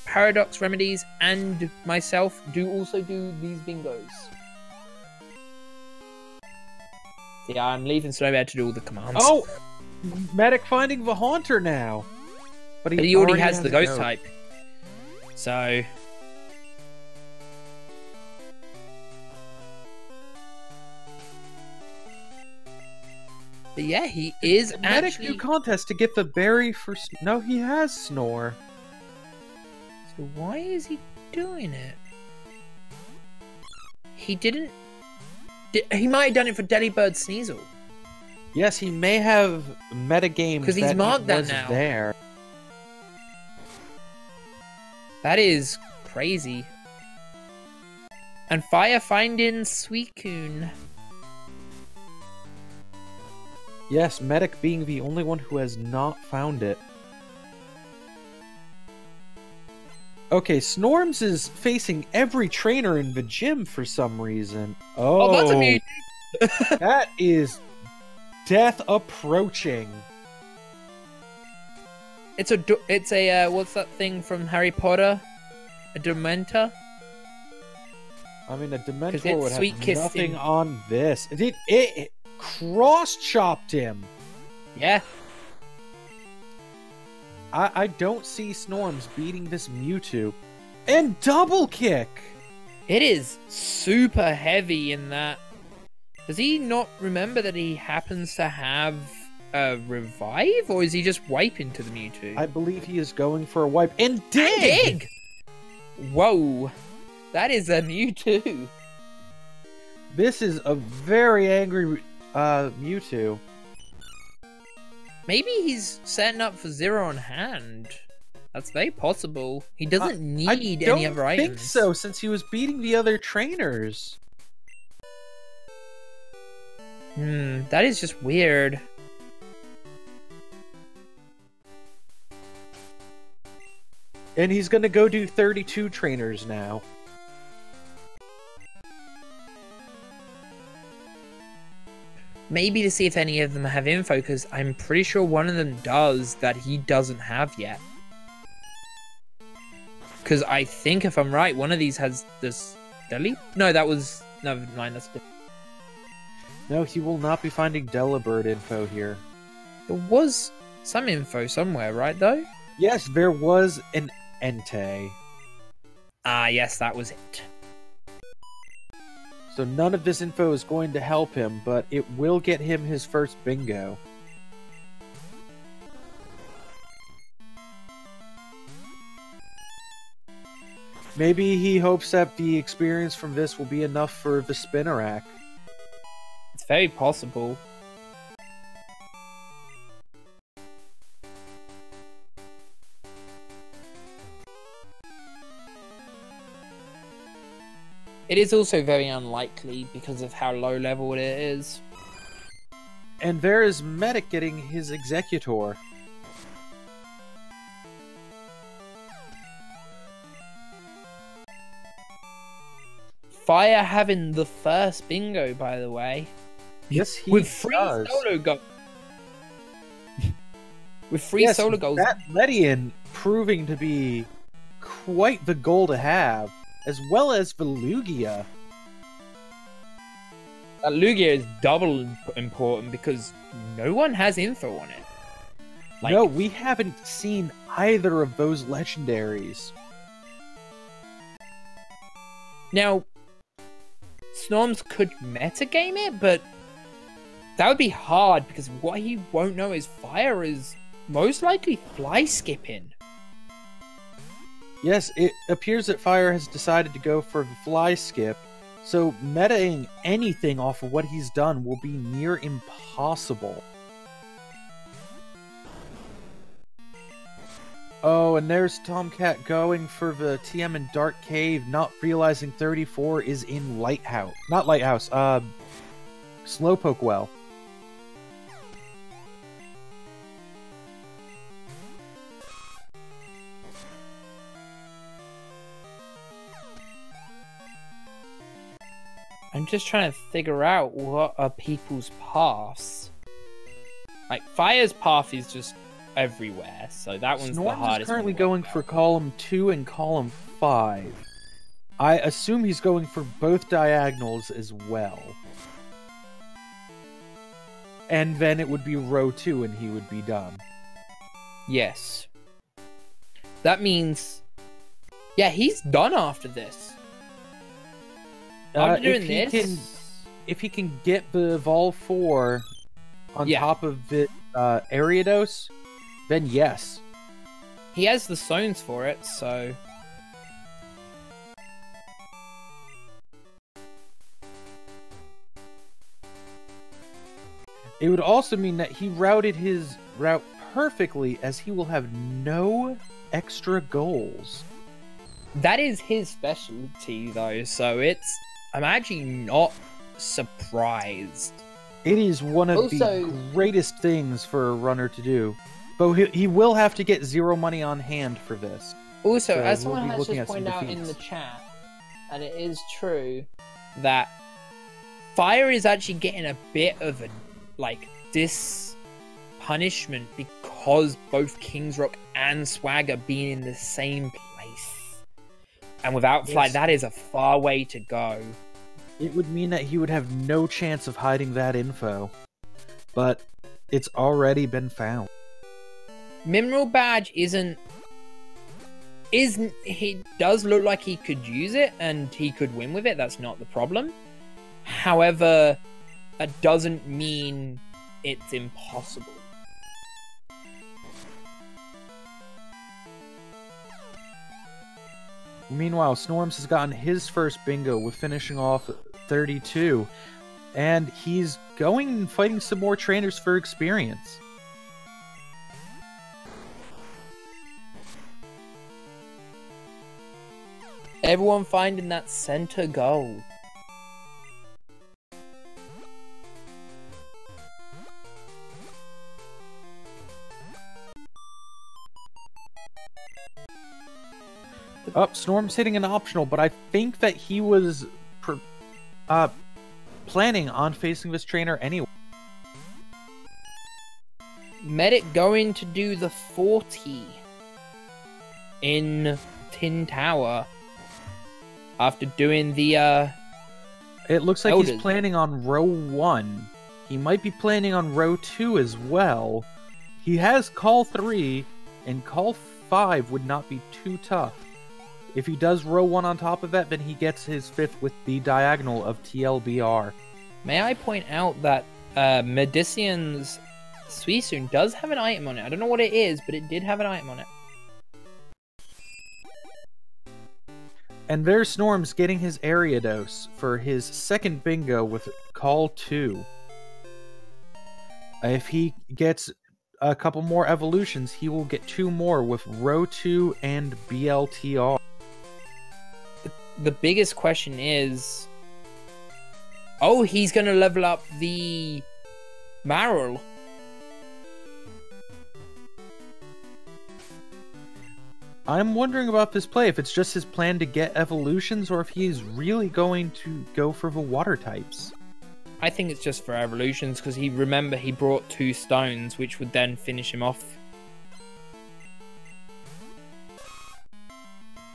Speaker 2: Paradox Remedies and myself also do these bingos. So yeah, I'm leaving Snowbear to do all the commands.
Speaker 1: Oh, Medic finding the Haunter now, but
Speaker 2: he already has the Ghost type, so. But yeah, he is
Speaker 1: Medic
Speaker 2: actually...
Speaker 1: do contest to get the berry for... No, he has Snore.
Speaker 2: So why is he doing it? He didn't... He might have done it for Delibird Sneasel.
Speaker 1: Yes, he may have metagamed
Speaker 2: because he's marked that now.
Speaker 1: There.
Speaker 2: That is crazy. And Fire finding Suicune.
Speaker 1: Yes, Medic being the only one who has not found it. Okay, Snorms is facing every trainer in the gym for some reason. Oh,
Speaker 2: that's a Mewtwo.
Speaker 1: That is death approaching.
Speaker 2: It's a what's that thing from Harry Potter? A Dementor?
Speaker 1: I mean, a Dementor would
Speaker 2: sweet
Speaker 1: have
Speaker 2: kissed
Speaker 1: nothing
Speaker 2: him.
Speaker 1: on this. It cross-chopped him.
Speaker 2: Yeah.
Speaker 1: I don't see Snorms beating this Mewtwo. And double kick!
Speaker 2: It is super heavy in that. Does he not remember that he happens to have a revive? Or is he just wiping to the Mewtwo?
Speaker 1: I believe he is going for a wipe. And dig!
Speaker 2: Whoa. That is a Mewtwo.
Speaker 1: This is a very angry Mewtwo.
Speaker 2: Maybe he's setting up for Zero on hand. That's very possible. He doesn't need any other items. I
Speaker 1: think so, since he was beating the other trainers.
Speaker 2: That is just weird.
Speaker 1: And he's gonna go do 32 trainers now.
Speaker 2: Maybe to see if any of them have info, because I'm pretty sure one of them does that he doesn't have yet. Because I think, if I'm right, one of these has this... Deli? No, that was... Never mind, that's different.
Speaker 1: No, he will not be finding Delibird info here.
Speaker 2: There was some info somewhere, right, though?
Speaker 1: Yes, there was an Entei.
Speaker 2: Ah, yes, that was it.
Speaker 1: So none of this info is going to help him, but it will get him his first bingo. Maybe he hopes that the experience from this will be enough for the Spinarak.
Speaker 2: It's very possible. It is also very unlikely because of how low level it is.
Speaker 1: And there is Medic getting his Executor.
Speaker 2: Fire having the first bingo, by the way.
Speaker 1: Yes, he
Speaker 2: with free
Speaker 1: does.
Speaker 2: Solo goals. With free solo goals.
Speaker 1: That Ledian proving to be quite the goal to have, as well as the Lugia.
Speaker 2: Lugia is double important because no one has info on it. Like,
Speaker 1: no, we haven't seen either of those legendaries.
Speaker 2: Now, Snorms could metagame it, but that would be hard because what he won't know is Fire is most likely fly skipping.
Speaker 1: Yes, it appears that Fire has decided to go for the fly skip, So metaing anything off of what he's done will be near impossible. Oh, and there's Tomcat going for the TM in Dark Cave, not realizing 34 is in Lighthouse. Not Lighthouse, Slowpoke Well.
Speaker 2: I'm just trying to figure out what are people's paths. Like, Fire's path is just everywhere, so that one's the hardest.
Speaker 1: Snorms is currently going for column 2 and column 5. I assume he's going for both diagonals as well. And then it would be row 2 and he would be done.
Speaker 2: Yes. That means... yeah, he's done after this. After doing
Speaker 1: if he can get the Vol 4 on top of the Ariados, then yes.
Speaker 2: He has the stones for it, so...
Speaker 1: It would also mean that he routed his route perfectly, as he will have no extra goals.
Speaker 2: That is his specialty, though, so it's... I'm actually not surprised.
Speaker 1: It is one of the greatest things for a runner to do. But he will have to get 0 money on hand for this.
Speaker 2: Also, so as someone has just pointed out in the chat, and it is true, that Fire is actually getting a bit of a, like, punishment because both King's Rock and Swagger being in the same place. And without Fly, that is a far way to go.
Speaker 1: It would mean that he would have no chance of hiding that info. But it's already been found.
Speaker 2: Mineral Badge isn't... He does look like he could use it, and he could win with it. That's not the problem. However, that doesn't mean it's impossible.
Speaker 1: Meanwhile, Snorms has gotten his first bingo with finishing off 32, and he's going and fighting some more trainers for experience.
Speaker 2: Everyone finding that center goal.
Speaker 1: Snorm's hitting an optional, but I think that he was planning on facing this trainer anyway.
Speaker 2: Medic going to do the 40 in Tin Tower after doing the
Speaker 1: It looks like he's planning on row 1. He might be planning on row 2 as well. He has call 3, and call 5 would not be too tough. If he does row 1 on top of that, then he gets his 5th with the diagonal of TLBR.
Speaker 2: May I point out that Medician's Suicune does have an item on it. I don't know what it is, but it did have an item on it.
Speaker 1: And there's Snorms getting his Ariados for his second bingo with call 2. If he gets a couple more evolutions, he will get 2 more with row 2 and BLTR.
Speaker 2: The biggest question is... oh, he's going to level up the Marill.
Speaker 1: I'm wondering about this play, if it's just his plan to get evolutions, or if he's really going to go for the water types.
Speaker 2: I think it's just for evolutions, because he brought 2 stones, which would then finish him off.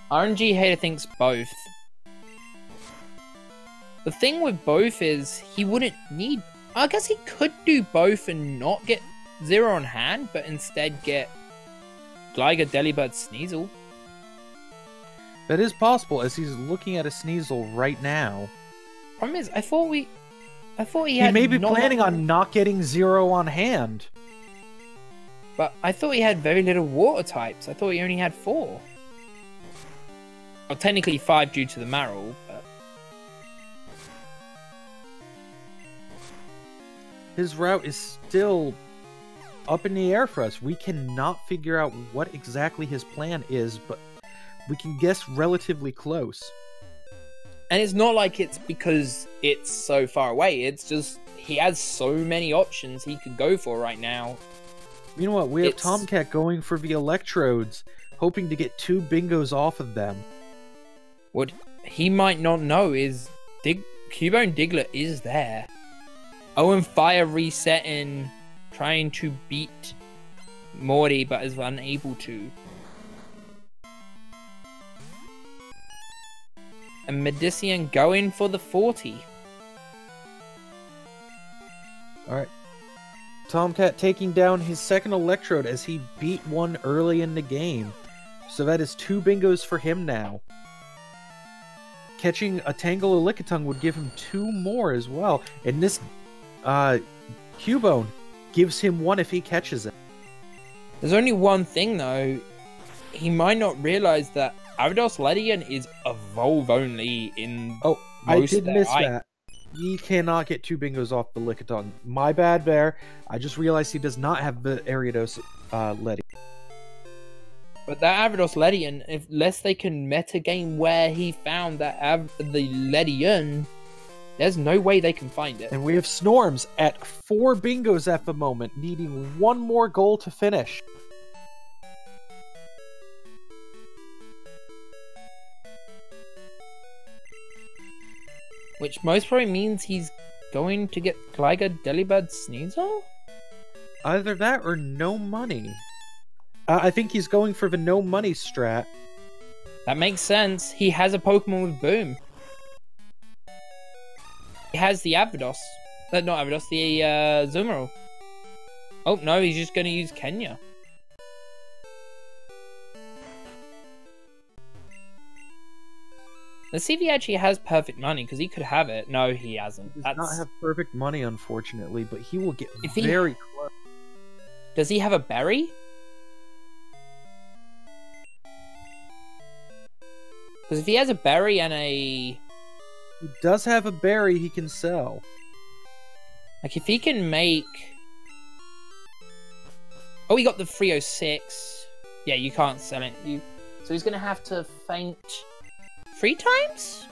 Speaker 2: RNG Hater thinks both. The thing with both is he wouldn't need... I guess he could do both and not get 0 on hand, but instead get Gligar, Delibird, Sneasel.
Speaker 1: That is possible, as he's looking at a Sneasel right now.
Speaker 2: Problem is, I thought he
Speaker 1: may be planning on not getting 0 on hand.
Speaker 2: But I thought he had very little water types. I thought he only had 4. Well, technically 5 due to the Marill, but...
Speaker 1: his route is still up in the air for us. We cannot figure out what exactly his plan is, but we can guess relatively close.
Speaker 2: And it's not like it's because it's so far away. It's just he has so many options he could go for right now.
Speaker 1: You know what? We have Tomcat going for the electrodes, hoping to get 2 bingos off of them.
Speaker 2: What he might not know is Cubone Diglett is there. Oh, and Fire resetting, trying to beat Morty, but is unable to. And Medician going for the 40.
Speaker 1: Alright. Tomcat taking down his second electrode as he beat one early in the game. So that is 2 bingos for him now. Catching a Tangle or Lickitung would give him 2 more as well. And this Cubone gives him 1 if he catches it.
Speaker 2: There's only one thing though. He might not realize that Avados Ledian is evolve only in
Speaker 1: I did miss that. He cannot get 2 bingos off the Lickitung. My bad there. I just realized he does not have the Ariados Ledian.
Speaker 2: But that Avados Ledian, unless they can metagame where he found that the Ledian, there's no way they can find it.
Speaker 1: And we have Snorms at 4 bingos at the moment, needing 1 more goal to finish.
Speaker 2: Which most probably means he's going to get Gligar, Delibird, Sneasel?
Speaker 1: Either that or no money. I think he's going for the no money strat.
Speaker 2: That makes sense. He has a Pokemon with Boom. He has the Avados. Not Avados, the Zoomerl. Oh no, he's just going to use Kenya. Let's see if he actually has perfect money, because he could have it. No, he hasn't.
Speaker 1: He does not have perfect money, unfortunately, but he will get very close.
Speaker 2: Does he have a berry? Because if he has a berry and a...
Speaker 1: He does have a berry he can sell.
Speaker 2: Like, if he can make... Oh, he got the 306. Yeah, you can't sell it. So he's going to have to faint 3 times?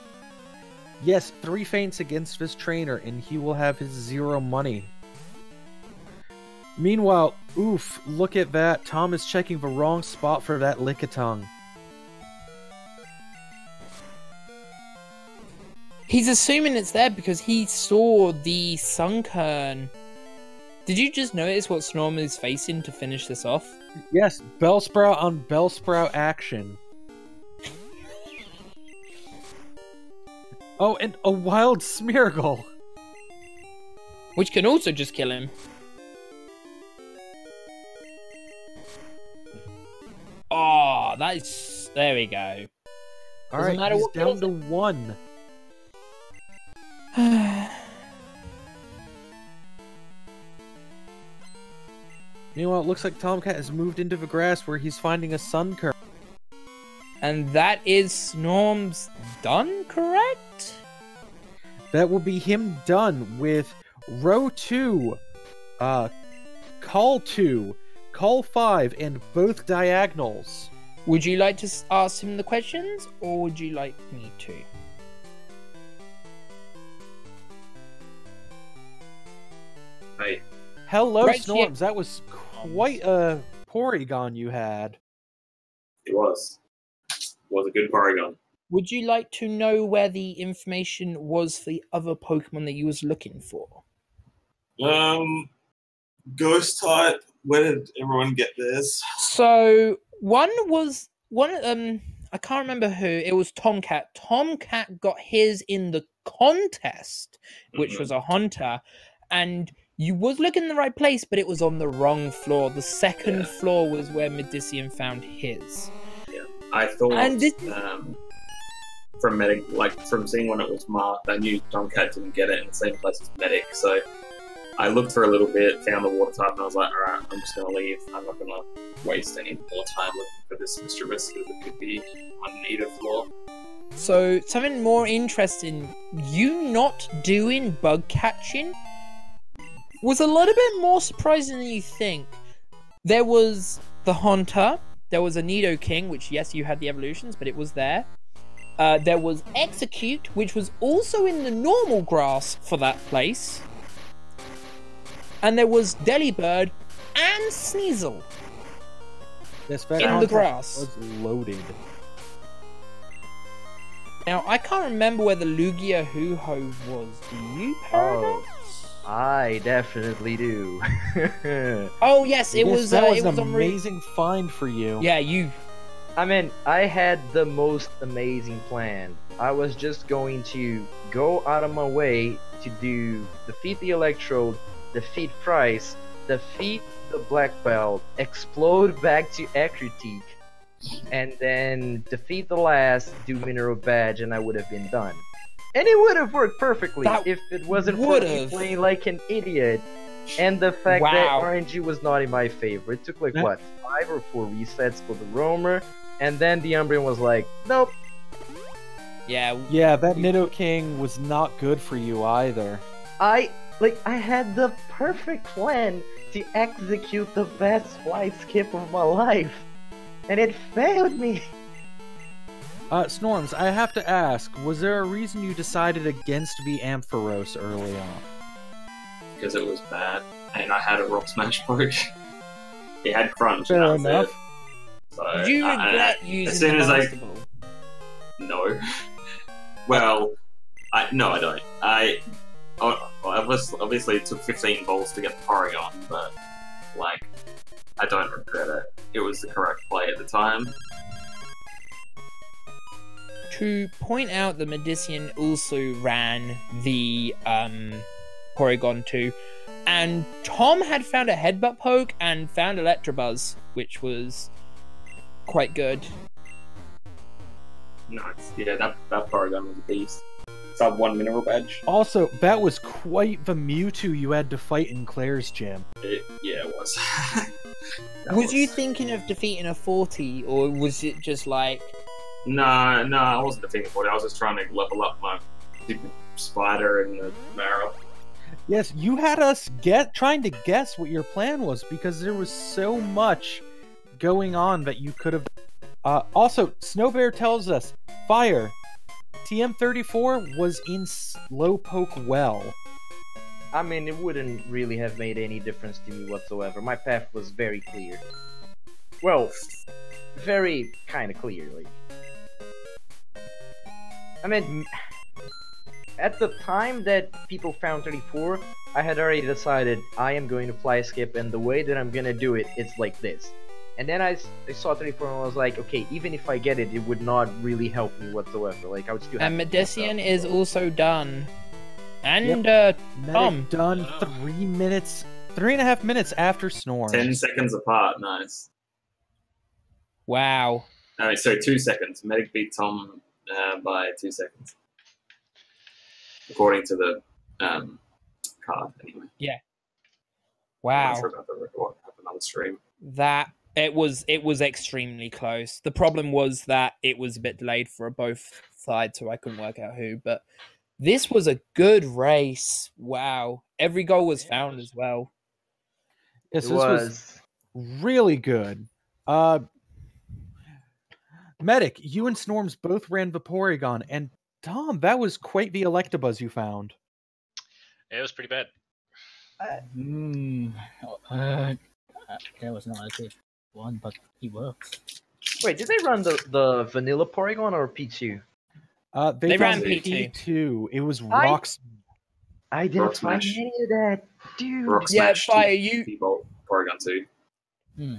Speaker 1: Yes, 3 feints against this trainer, and he will have his 0 money. Meanwhile, oof, look at that. Tom is checking the wrong spot for that Lickitung.
Speaker 2: He's assuming it's there because he saw the Sunkern. Did you just notice what Snorm is facing to finish this off?
Speaker 1: Yes, Bellsprout on Bellsprout action. Oh, and a wild Smeargle.
Speaker 2: Which can also just kill him. Oh, that's... There we go.
Speaker 1: Alright, he's down to 1. Meanwhile, it looks like Tomcat has moved into the grass where he's finding a Sunkern.
Speaker 2: And that is Snorm's done, correct?
Speaker 1: That will be him done with row 2, call 2, call 5, and both diagonals.
Speaker 2: Would you like to ask him the questions, or would you like me to?
Speaker 3: Hey.
Speaker 1: Hello, right, Snorms. That was quite a Porygon you had.
Speaker 3: It was. It was a good Porygon.
Speaker 2: Would you like to know where the information was for the other Pokemon that you was looking for?
Speaker 3: Ghost type. Where did everyone get theirs?
Speaker 2: So I can't remember who. It was Tomcat. Tomcat got his in the contest, which was a Hunter, and you was looking in the right place, but it was on the wrong floor. The second floor was where Medician found his.
Speaker 3: Yeah, I thought from seeing when it was marked, I knew Tomcat didn't get it in the same place as Medic, so I looked for a little bit, found the water type, and I was like, alright, I'm just going to leave. I'm not going to waste any more time looking for this Mischievous, because it could be on either floor.
Speaker 2: So, something more interesting, you not doing bug catching? was a little bit more surprising than you think. There was the Haunter, there was a Nidoking, which yes, you had the evolutions, but it was there. There was Execute, which was also in the normal grass for that place. And there was Delibird and Sneasel
Speaker 1: Yes,
Speaker 2: in the grass.
Speaker 1: was loaded.
Speaker 2: Now, I can't remember where the Lugia Hoo-Ho was. Do you, Paradox?
Speaker 4: I definitely do.
Speaker 2: Oh, yes, it was.
Speaker 1: That was
Speaker 2: it was
Speaker 1: an
Speaker 2: on
Speaker 1: amazing find for you.
Speaker 2: Yeah, you.
Speaker 4: I mean, I had the most amazing plan. I was just going to go out of my way to do defeat the Electrode, defeat Price, defeat the Black Belt, explode back to Ekritique, and then defeat the last, do Mineral Badge, and I would have been done. And it would have worked perfectly
Speaker 2: That
Speaker 4: if it wasn't for me
Speaker 2: would've.
Speaker 4: playing like an idiot. And the fact that
Speaker 2: Wow.
Speaker 4: RNG was not in my favor. It took like,
Speaker 1: That-
Speaker 4: what, 5 or 4 resets for the Roamer, and then the Umbreon was like, nope.
Speaker 2: Yeah.
Speaker 1: Yeah, that Nidoking was not good for you either.
Speaker 4: I had the perfect plan to execute the best fly skip of my life. And it failed me.
Speaker 1: Snorms, I have to ask, was there a reason you decided against V Ampharos early on?
Speaker 3: Because it was bad, and I had a Rock Smash poke. It had Crunch,
Speaker 1: Fair
Speaker 3: and that was
Speaker 1: enough.
Speaker 3: it. So,
Speaker 2: Did you regret using
Speaker 3: as soon
Speaker 2: the
Speaker 3: as I-
Speaker 2: Master Ball?
Speaker 3: No. Well, no, I don't. Obviously it took 15 balls to get the Porygon, but, like, I don't regret it. It was the correct play at the time.
Speaker 2: To point out that Medician also ran the Porygon 2, and Tom had found a Headbutt poke and found Electabuzz, which was quite good.
Speaker 3: Nice. Yeah, that Porygon was a beast. Sub 1 Mineral Badge.
Speaker 1: Also, that was quite the Mewtwo you had to fight in Claire's gym.
Speaker 3: Yeah, it was.
Speaker 2: Was you thinking of defeating a 40, or was it just like...
Speaker 3: No, I wasn't defeating 40. I was just trying to level up my stupid spider in the Mara.
Speaker 1: Yes, you had us trying to guess what your plan was because there was so much going on that you could have. Also, Snowbear tells us fire. TM34 was in Slowpoke Well.
Speaker 4: I mean, it wouldn't really have made any difference to me whatsoever. My path was very clear. Well, very kind of clear, like. I mean, at the time that people found 34, I had already decided I am going to fly skip, and the way that I'm gonna do it, it's like this. And then I saw 34 and I was like, okay, even if I get it, it would not really help me whatsoever. Like, I would still have
Speaker 2: And
Speaker 4: to do
Speaker 2: Medician
Speaker 4: stuff.
Speaker 2: is also done. And,
Speaker 1: Medic
Speaker 2: Tom.
Speaker 1: done 3.5 minutes after Snore.
Speaker 3: 10 seconds apart, nice.
Speaker 2: Wow.
Speaker 3: So 2 seconds. Medic beat Tom by 2 seconds. According to the card, anyway. I'm
Speaker 2: Wow.
Speaker 3: not sure about what happened on the stream.
Speaker 2: That it was extremely close. The problem was that it was a bit delayed for both sides, so I couldn't work out who. But this was a good race. Wow, every goal was found as well.
Speaker 1: Yes,
Speaker 4: It
Speaker 1: this was really good. Medic, you and Snorms both ran Vaporegon, and Tom, that was quite the Electabuzz you found.
Speaker 5: It was pretty bad.
Speaker 6: That was not a good one, but he works.
Speaker 4: Wait, did they run the vanilla Porygon or P2?
Speaker 1: They
Speaker 2: ran
Speaker 1: found
Speaker 2: P2.
Speaker 1: P2. It was
Speaker 4: I-
Speaker 1: Rocks.
Speaker 4: I didn't
Speaker 3: Rock
Speaker 4: find
Speaker 3: Smash.
Speaker 4: any of that, dude.
Speaker 3: Rock
Speaker 2: Yeah,
Speaker 3: Smash,
Speaker 2: Fire, you
Speaker 3: T-Bolt, Porygon 2.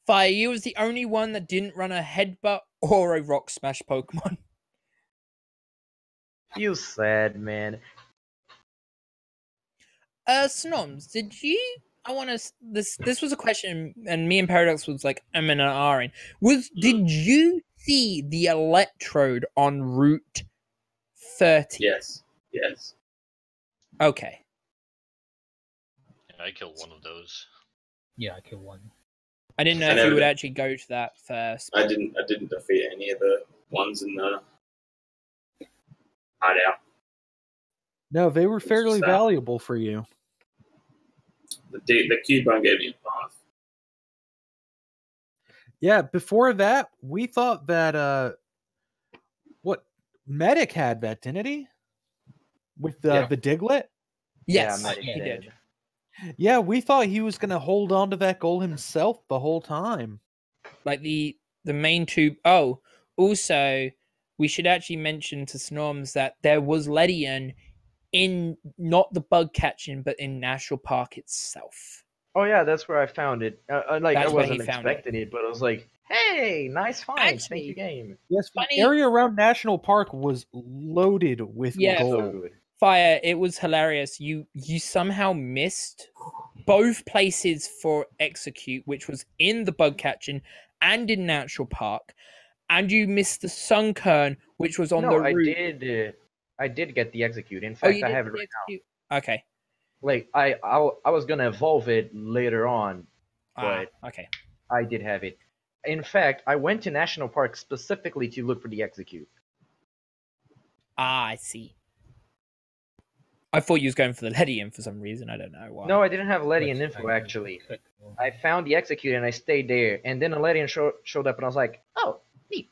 Speaker 2: Fire, you was the only one that didn't run a Headbutt or a Rock Smash Pokemon.
Speaker 4: You sad, man.
Speaker 2: Snoms, did you? I want to. This was a question, and me and Paradox was like, I'm in an R in. Did you see the Electrode on Route 30?
Speaker 3: Yes.
Speaker 2: Okay.
Speaker 5: Yeah, I killed one of those.
Speaker 6: Yeah, I killed one.
Speaker 2: I didn't know
Speaker 3: I
Speaker 2: if you
Speaker 3: never
Speaker 2: would
Speaker 3: did.
Speaker 2: actually go to that first.
Speaker 3: I didn't defeat any of the ones in the hideout.
Speaker 1: No, they were fairly
Speaker 3: that?
Speaker 1: valuable for you.
Speaker 3: The Cubone gave me a 5.
Speaker 1: Yeah, before that, we thought that what Medic had that, didn't he? With
Speaker 3: Yeah.
Speaker 1: the Diglett?
Speaker 2: Yes,
Speaker 4: Yeah, Medic
Speaker 2: he
Speaker 4: did.
Speaker 2: did.
Speaker 1: Yeah, we thought he was gonna hold on to that goal himself the whole time.
Speaker 2: Like the main two. Oh, also, we should actually mention to Snorms that there was Ledian in not the bug catching, but in National Park itself.
Speaker 4: Oh yeah, that's where I found it. Like
Speaker 2: That's
Speaker 4: I
Speaker 2: where he
Speaker 4: wasn't
Speaker 2: found it.
Speaker 4: expecting it, but I was like, "Hey, nice find! Thank
Speaker 2: Actually,
Speaker 4: you, game."
Speaker 1: Yes, the
Speaker 2: Funny-
Speaker 1: area around National Park was loaded with
Speaker 2: Yeah.
Speaker 4: So
Speaker 1: gold.
Speaker 4: good.
Speaker 2: Fire, it was hilarious. You somehow missed both places for execute, which was in the bug catching and in Natural Park, and you missed the Sunkern, which was on
Speaker 4: No,
Speaker 2: the
Speaker 4: I
Speaker 2: route.
Speaker 4: did. I did get the execute. In
Speaker 2: Oh,
Speaker 4: fact,
Speaker 2: you
Speaker 4: I
Speaker 2: did
Speaker 4: have it
Speaker 2: the
Speaker 4: right now.
Speaker 2: execute? Okay.
Speaker 4: Like I was gonna evolve it later on, but
Speaker 2: Okay.
Speaker 4: I did have it. In fact, I went to National Park specifically to look for the execute.
Speaker 2: I see. I thought you was going for the Ledian for some reason. I don't know why.
Speaker 4: No, I didn't have Ledian
Speaker 6: Which
Speaker 4: info
Speaker 6: I
Speaker 4: actually.
Speaker 6: clicked on.
Speaker 4: I found the execute and I stayed there, and then a Ledian showed up, and I was like, "Oh, neat."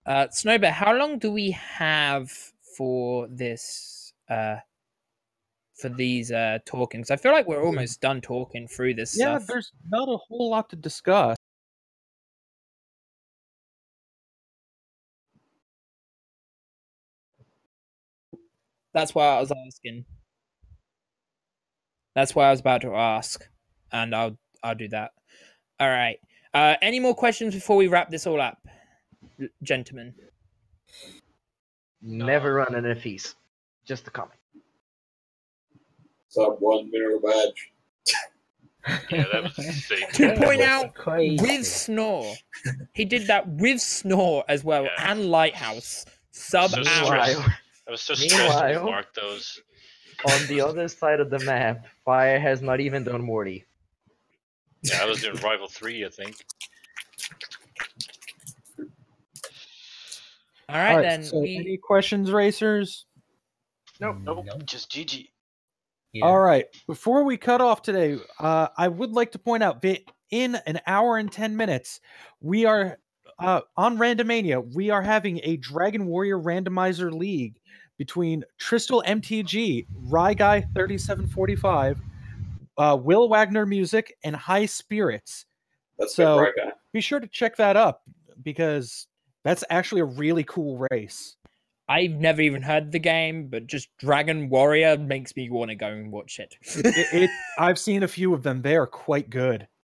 Speaker 2: Snowbear, how long do we have for this? For these talking? Because I feel like we're almost done talking through this
Speaker 1: Yeah,
Speaker 2: stuff.
Speaker 1: there's not a whole lot to discuss.
Speaker 2: That's why I was asking. That's why I was about to ask, and I'll do that. All right. Any more questions before we wrap this all up, gentlemen?
Speaker 4: Never run an FEs. Just a comment.
Speaker 3: Sub 1 mineral badge.
Speaker 5: Yeah, that was the same.
Speaker 2: To
Speaker 6: That
Speaker 2: point
Speaker 6: was
Speaker 2: out,
Speaker 6: crazy.
Speaker 2: with Snore, he did that with Snore as well,
Speaker 5: Yeah.
Speaker 2: and Lighthouse. Sub
Speaker 5: So
Speaker 2: hour.
Speaker 5: stressed. I was so stressed to
Speaker 4: Meanwhile-
Speaker 5: mark those.
Speaker 4: On the other side of the map, Fire has not even done Morty.
Speaker 5: Yeah, I was doing Rival 3, I think.
Speaker 2: All right,
Speaker 1: All right,
Speaker 2: then.
Speaker 1: so any questions, racers?
Speaker 4: Nope.
Speaker 5: Nope,
Speaker 6: No.
Speaker 5: just GG.
Speaker 6: Yeah.
Speaker 1: All right. Before we cut off today, I would like to point out that in an hour and 10 minutes, we are on Randomania. We are having a Dragon Warrior Randomizer League between Tristal MTG, Rye Guy 3745, Will Wagner Music, and High Spirits.
Speaker 3: That's
Speaker 1: So-
Speaker 3: good, right guy.
Speaker 1: Be sure to check that up because that's actually a really cool race.
Speaker 2: I've never even heard the game, but just Dragon Warrior makes me want to go and watch it.
Speaker 1: I've seen a few of them. They are quite good.